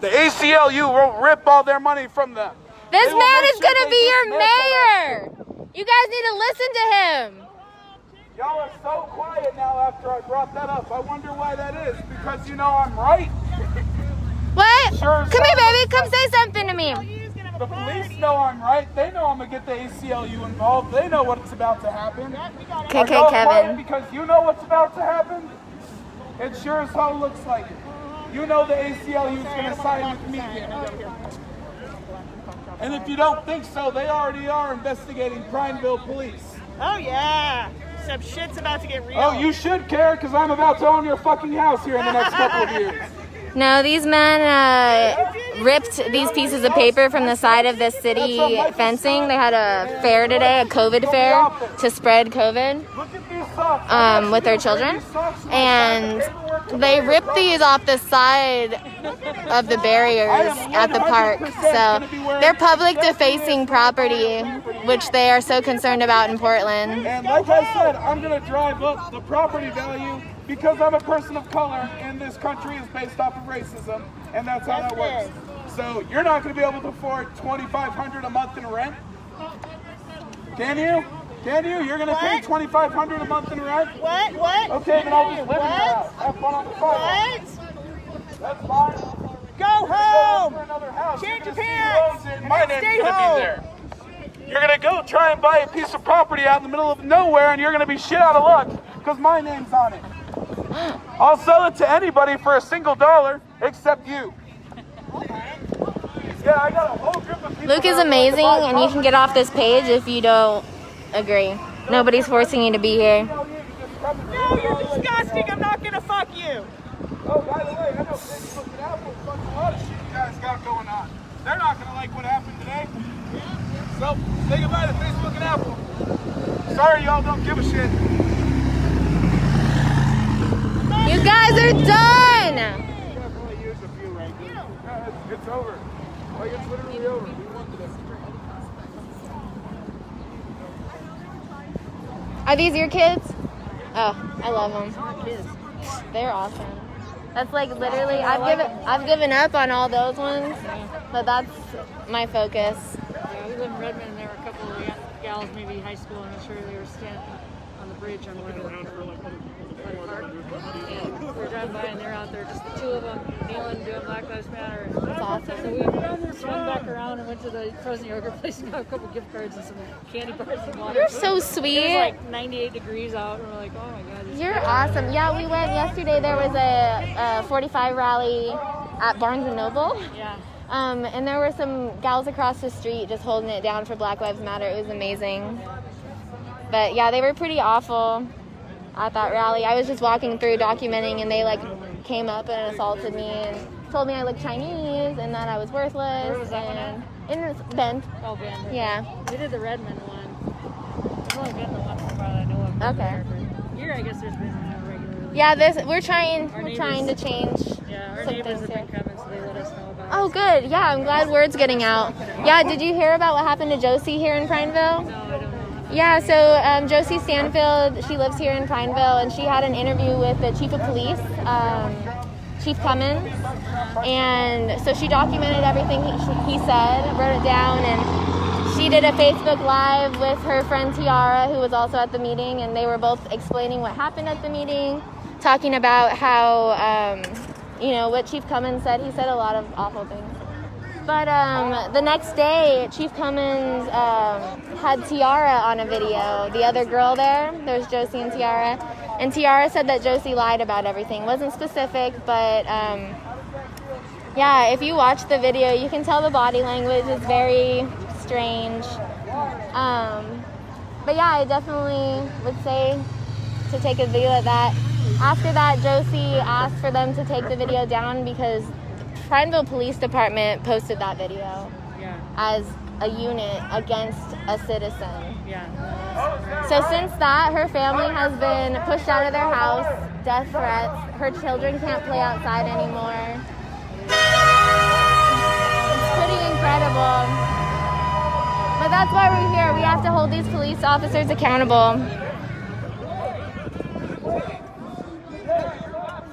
The ACLU will rip all their money from them. This man is going to be your mayor. You guys need to listen to him. Y'all are so quiet now after I brought that up. I wonder why that is. Because you know I'm right. What? Sure, come here, baby. Come say something to me. The police know I'm right. They know I'm going to get the ACLU involved. They know what's about to happen. KK Kevin. Because you know what's about to happen? It sure as hell looks like it. You know the ACLU is going to side with me here. And if you don't think so, they already are investigating Prineville police. Oh, yeah. Some shit's about to get real. Oh, you should care because I'm about to own your fucking house here in the next couple of years. No, these men ripped these pieces of paper from the side of the city fencing. They had a fair today, a COVID fair, to spread COVID with their children. And they ripped these off the side of the barriers at the park. So they're public defacing property, which they are so concerned about in Portland. And like I said, I'm going to drive up the property value because I'm a person of color and this country is based off of racism, and that's how that works. So you're not going to be able to afford $2,500 a month in rent? Can you? Can you? You're going to pay $2,500 a month in rent? What? Okay, then I'll just live in your house. Have fun on the sidewalk. That's fine. Go home. Another house. Change your pants. My name's going to be there. You're going to go try and buy a piece of property out in the middle of nowhere, and you're going to be shit out of luck because my name's on it. I'll sell it to anybody for $1 except you. Yeah, I got a whole group of people. Luke is amazing, and you can get off this page if you don't agree. Nobody's forcing you to be here. No, you're disgusting. I'm not gonna fuck you. Oh, by the way, I know Facebook and Apple fuck a lot of shit you guys got going on. They're not gonna like what happened today. So, say goodbye to Facebook and Apple. Sorry, y'all don't give a shit. You guys are done! Definitely use a few right now. It's over. Like, it's literally over. Are these your kids? Oh, I love them. They're awesome. That's like literally, I've given up on all those ones, but that's my focus. Yeah, we live in Redmond, and there were a couple of gals, maybe high school, and I'm sure they were standing on the bridge on one of the park. And we're driving by, and they're out there, just the two of them, kneeling, doing Black Lives Matter. That's awesome. So we swung back around and went to the frozen yogurt place and got a couple gift cards and some candy bars and water. You're so sweet. It was like 98 degrees out, and we're like, oh my God. You're awesome. Yeah, we went yesterday. There was a 45 rally at Barnes & Noble. Yeah. And there were some gals across the street just holding it down for Black Lives Matter. It was amazing. But yeah, they were pretty awful at that rally. I was just walking through documenting, and they like came up and assaulted me and told me I looked Chinese and that I was worthless. Where was that one at? In Bend. Oh, Bend. Yeah. We did the Redmond one. I've only been the one so far that I know of. Okay. Here, I guess there's been regularly. Yeah, we're trying to change. Yeah, our some neighbors things have been here. coming, so they let us know about it. Oh, good. Yeah, I'm glad word's getting out. Yeah, did you hear about what happened to Josie here in Prineville? No, I don't know. Yeah, so Josie Stanfield, she lives here in Prineville, and she had an interview with the chief of police, Chief Cummins, and so she documented everything he said, wrote it down, and she did a Facebook Live with her friend Tiara, who was also at the meeting, and they were both explaining what happened at the meeting, talking about how, what Chief Cummins said. He said a lot of awful things. But the next day, Chief Cummins had Tiara on a video. The other girl there's Josie and Tiara. And Tiara said that Josie lied about everything. Wasn't specific, but yeah, if you watch the video, you can tell the body language is very strange. But yeah, I definitely would say to take a video of that. After that, Josie asked for them to take the video down because Prineville Police Department posted that video as a unit against a citizen. Yeah. So since that, her family has been pushed out of their house, death threats. Her children can't play outside anymore. It's pretty incredible. But that's why we're here. We have to hold these police officers accountable.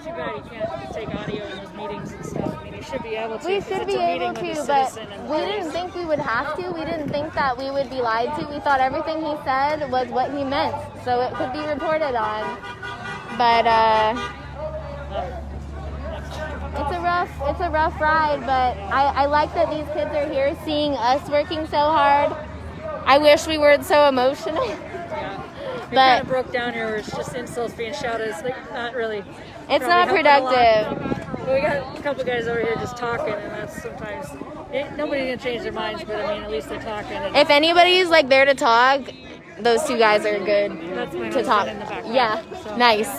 Too bad you can't take audio in those meetings and stuff. I mean, you should be able to. We should be able to, but we didn't think we would have to. We didn't think that we would be lied to. We thought everything he said was what he meant, so it could be reported on. But it's a rough ride. But I like that these kids are here, seeing us working so hard. I wish we weren't so emotional. Yeah. We But kind of broke down here where it's just insults being shouted. It's like not really. it's not productive. But we got a couple guys over here just talking, and that's sometimes nobody can change their minds. But I mean, at least they're talking. And If anybody's like there to talk, those two guys are good that's my to talk. husband in the background. Yeah, So. nice.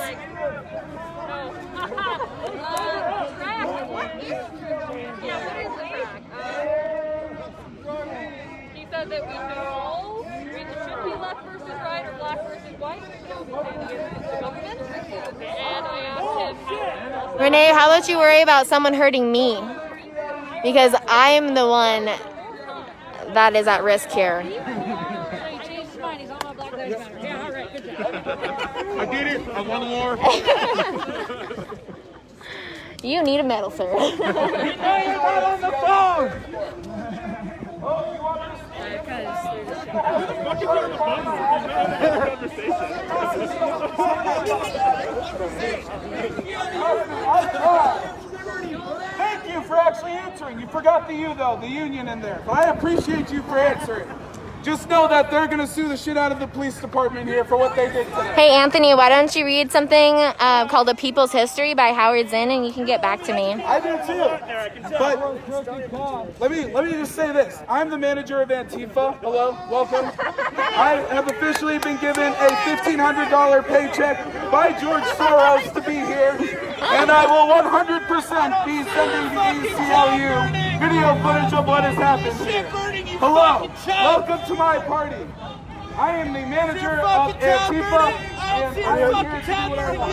He said that we know we should be left versus right or black versus white. Government. And I asked him Renee, how about you worry about someone hurting me? Because I'm the one that is at risk here. He changed his mind. He's on my Black Lives Matter. Yeah, all right, good job. I did it. I won the war. You need a medal, sir. No, you're not on the phone. I kind of slurred his shit. Thank you for actually answering. You forgot the U though, the union in there. But I appreciate you for answering. just know that they're gonna sue the shit out of the police department here for what they did today. Hey, Anthony, why don't you read something called A People's History by Howard Zinn, and you can get back to me. I do too. But let me just say this. I'm the manager of Antifa. Hello, welcome. I have officially been given a $1,500 paycheck by George Soros to be here, and I will 100% be sending the ACLU video footage of what has happened here. Hello, welcome to my party. I am the manager of Antifa, and I am here to do what I want.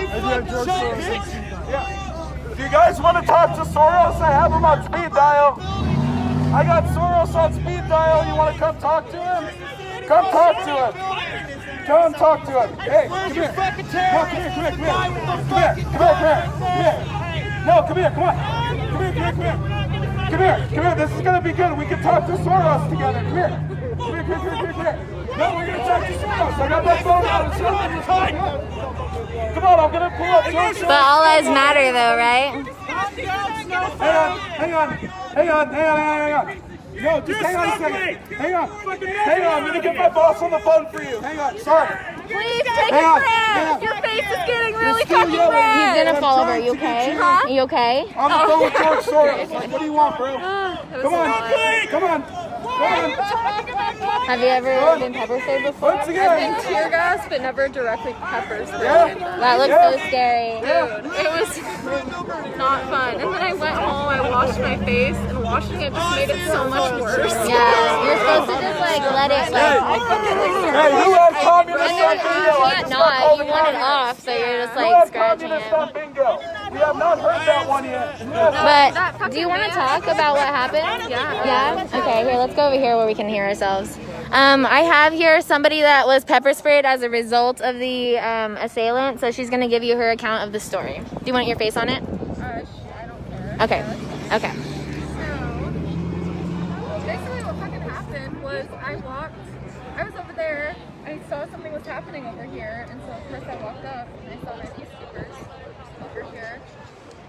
Yeah. If you guys want to talk to Soros, I have him on speed dial. I got Soros on speed dial. You want to come talk to him? Come talk to him. Come talk to him. Hey, come here. Come here. No, come here. Come on. Come here. This is gonna be good. We can talk to Soros together. Come here. No, we're gonna talk to Soros. I got my phone out. Come on, I'm gonna pull up Soros. But all lives matter, though, right? Hang on. No, just hang on a second. Hang on. I'm gonna get my boss on the phone for you. Hang on. Sorry. Please take a breath. Your face is getting really fucking red. He's gonna fall over. Are you okay? Huh? Are you okay? I'm gonna go with George Soros. Like, what do you want, bro? Come on. Have you ever been pepper sprayed before? Once again. I've been tear gas, but never directly pepper sprayed. That looks so scary. Dude, it was not fun. And then I went home, I washed my face, and washing it just made it so much worse. Yeah, you're supposed to just like let it like. Hey, who has communist on You bingo? can't not. You want it off, so you're just like scratching Communist it. on bingo. We have not heard that one yet. But do you want to talk about what happened? Yeah. Okay. Here, let's go over here where we can hear ourselves. I have here somebody that was pepper sprayed as a result of the assailant, so she's gonna give you her account of the story. Do you want your face on it? I don't care. Okay. So, basically what fucking happened was I was over there, I saw something was happening over here, and so of course I walked up and I saw my peacekeepers over here.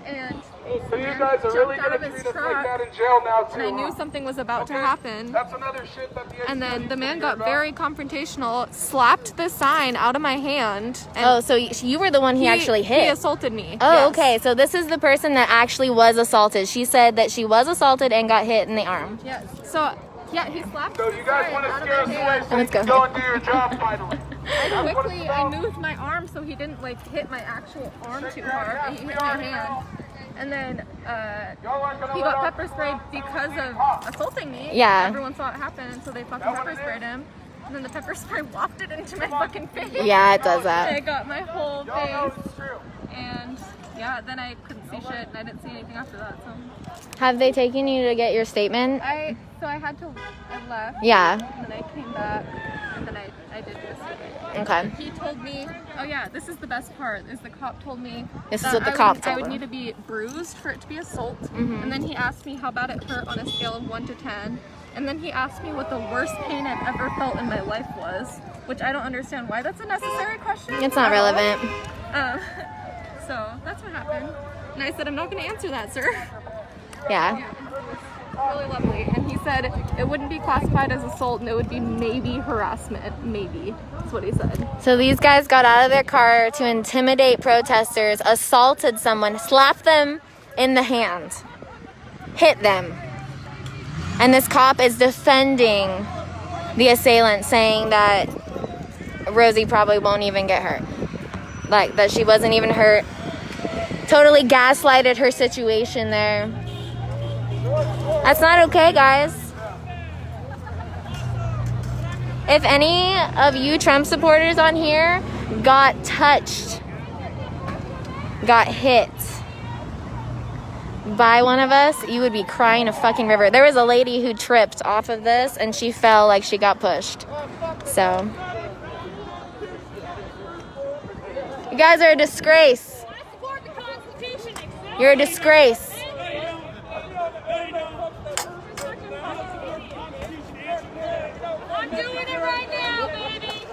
And So you guys are really going to treat us like that in jail now too, and I knew something was about to happen. That's another shit that the And then the man got very confrontational, slapped the sign out of my hand. And Oh, so you were the one he actually hit. He assaulted me. Oh, yes. okay. So this is the person that actually was assaulted. She said that she was assaulted and got hit in the arm. Yes. So, yeah, he slapped So the you guys sign want to out of scare us my away hand. so you can go and do your job finally. I quickly, I moved my arm so he didn't like hit my actual arm too hard. He hit my hand. And then he got pepper sprayed because of assaulting me. Yeah. Everyone saw it happen, so they fucking pepper sprayed him. And then the pepper spray wafted into my fucking face. Yeah, it does And that. it got my whole face. And yeah, then I couldn't see shit, and I didn't see anything after that. So Have they taken you to get your statement? I left. Yeah. And then I came back, and then I did this. Okay. He told me, oh yeah, this is the best part, is the cop told me This is that what the cop I told would him. need to be bruised for it to be assault. Mhm. And then he asked me how bad it hurt on a scale of 1 to 10. And then he asked me what the worst pain I've ever felt in my life was, which I don't understand why that's a necessary question. It's not at all. relevant. So that's what happened. And I said, I'm not going to answer that, sir. Yeah. Really lovely. And he said it wouldn't be classified as assault and it would be maybe harassment. Maybe. That's what he said. So these guys got out of their car to intimidate protesters, assaulted someone, slapped them in the hand, hit them. And this cop is defending the assailant, saying that Rosie probably won't even get hurt. Like, that she wasn't even hurt. Totally gaslighted her situation there. That's not okay, guys. If any of you Trump supporters on here got touched, got hit by one of us, you would be crying a fucking river. There was a lady who tripped off of this and she fell like she got pushed. So, you guys are a disgrace. You're a disgrace. I'm doing it right now, baby.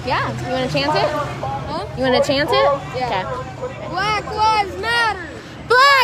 Yeah, you want to chant it? Huh? You want to chant it? Yeah. Okay. Black Lives Matter. Black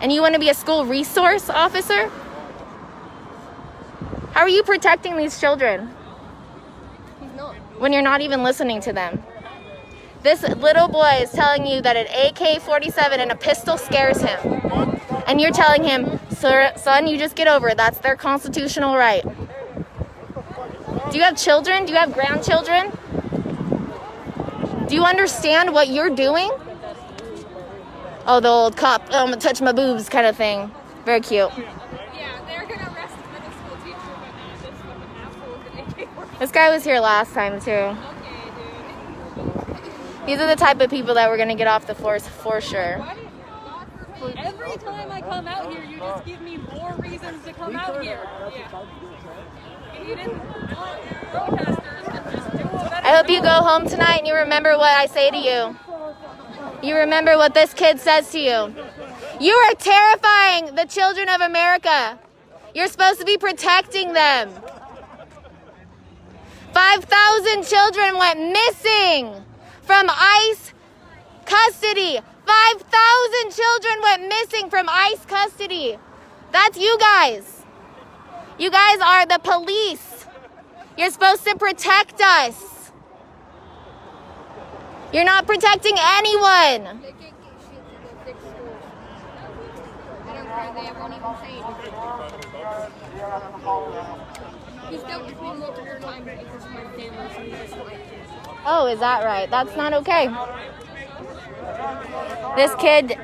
And you want to be a school resource officer? How are you protecting these children? He's not. When you're not even listening to them. This little boy is telling you that an AK-47 and a pistol scares him. And you're telling him, "Sir, son, you just get over it. That's their constitutional right." Do you have children? Do you have grandchildren? Do you understand what you're doing? Oh, the old cop, oh, I'm gonna touch my boobs kind of thing. Very cute. Yeah, they're gonna arrest the middle school teacher, but not this fucking asshole with an AK-47. This guy was here last time too. Okay, dude. These are the type of people that we're gonna get off the floor for sure. Every time I come out here, you just give me more reasons to come out here. Yeah. If you didn't want protesters, then just do a better I hope you go job. home tonight and you remember what I say to you. You remember what this kid says to you. You are terrifying the children of America. You're supposed to be protecting them. 5,000 children went missing from ICE custody. 5,000 children went missing from ICE custody. That's you guys. You guys are the police. You're supposed to protect us. You're not protecting anyone. They can't get shit to go fix schools. I don't care. They won't even say anything. He's dealt with me multiple times because of my family, so he doesn't like this. Oh, is that right? That's not okay. This kid,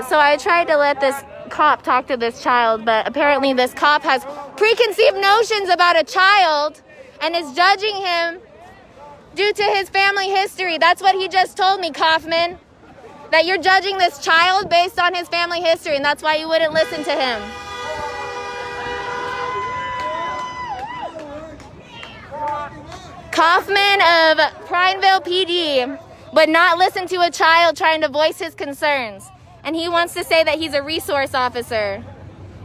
so I tried to let this cop talk to this child, but apparently this cop has preconceived notions about a child and is judging him due to his family history. That's what he just told me, Kaufman. That you're judging this child based on his family history, and that's why you wouldn't listen to him. Kaufman of Prineville PD would not listen to a child trying to voice his concerns. And he wants to say that he's a resource officer.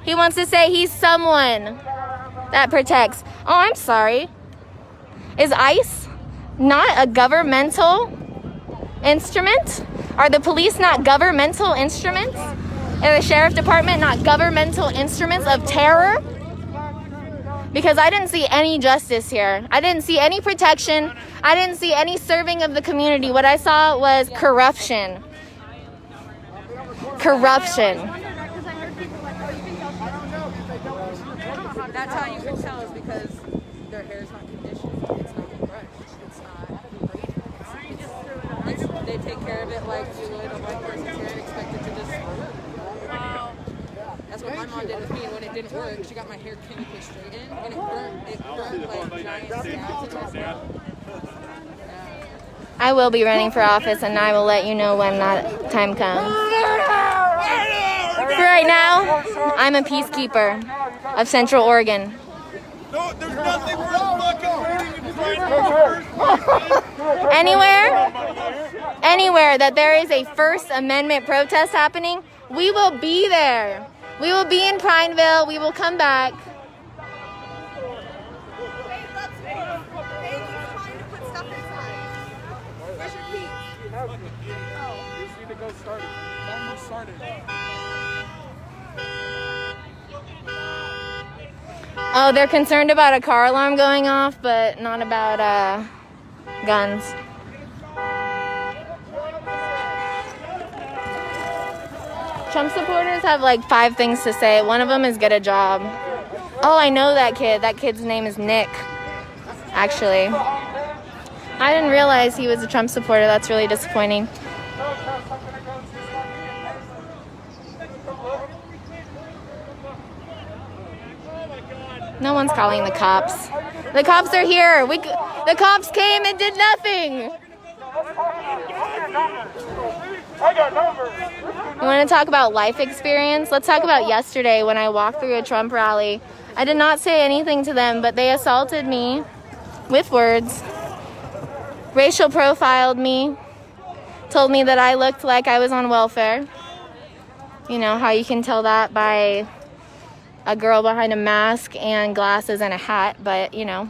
He wants to say he's someone that protects. Oh, I'm sorry. Is ICE not a governmental instrument? Are the police not governmental instruments? And the sheriff department not governmental instruments of terror? Because I didn't see any justice here. I didn't see any protection. I didn't see any serving of the community. What I saw was corruption. Corruption. That's how you can tell is because their hair is not conditioned. It's not brushed. It's not braided. They take care of it like you would a white person's hair and expect it to just wow. That's what my mom did with me, and when it didn't work, she got my hair chemically straightened, and it burnt like giant scabs in my scalp. I will be running for office, and I will let you know when that time comes. For right now, I'm a peacekeeper of Central Oregon. No, there's nothing worth fucking waiting and trying Anywhere that there is a First Amendment protest happening, we will be there. We will be in Prineville. We will come back. Oh, they're concerned about a car alarm going off, but not about guns. Trump supporters have like 5 things to say. One of them is get a job. Oh, I know that kid. That kid's name is Nick, actually. I didn't realize he was a Trump supporter. That's really disappointing. No one's calling the cops. The cops are here. The cops came and did nothing. You want to talk about life experience? Let's talk about yesterday when I walked through a Trump rally. I did not say anything to them, but they assaulted me with words, racial profiled me, told me that I looked like I was on welfare. You know how you can tell that by a girl behind a mask and glasses and a hat, but you know.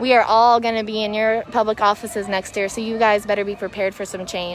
We are all going to be in your public offices next year, so you guys better be prepared for some change.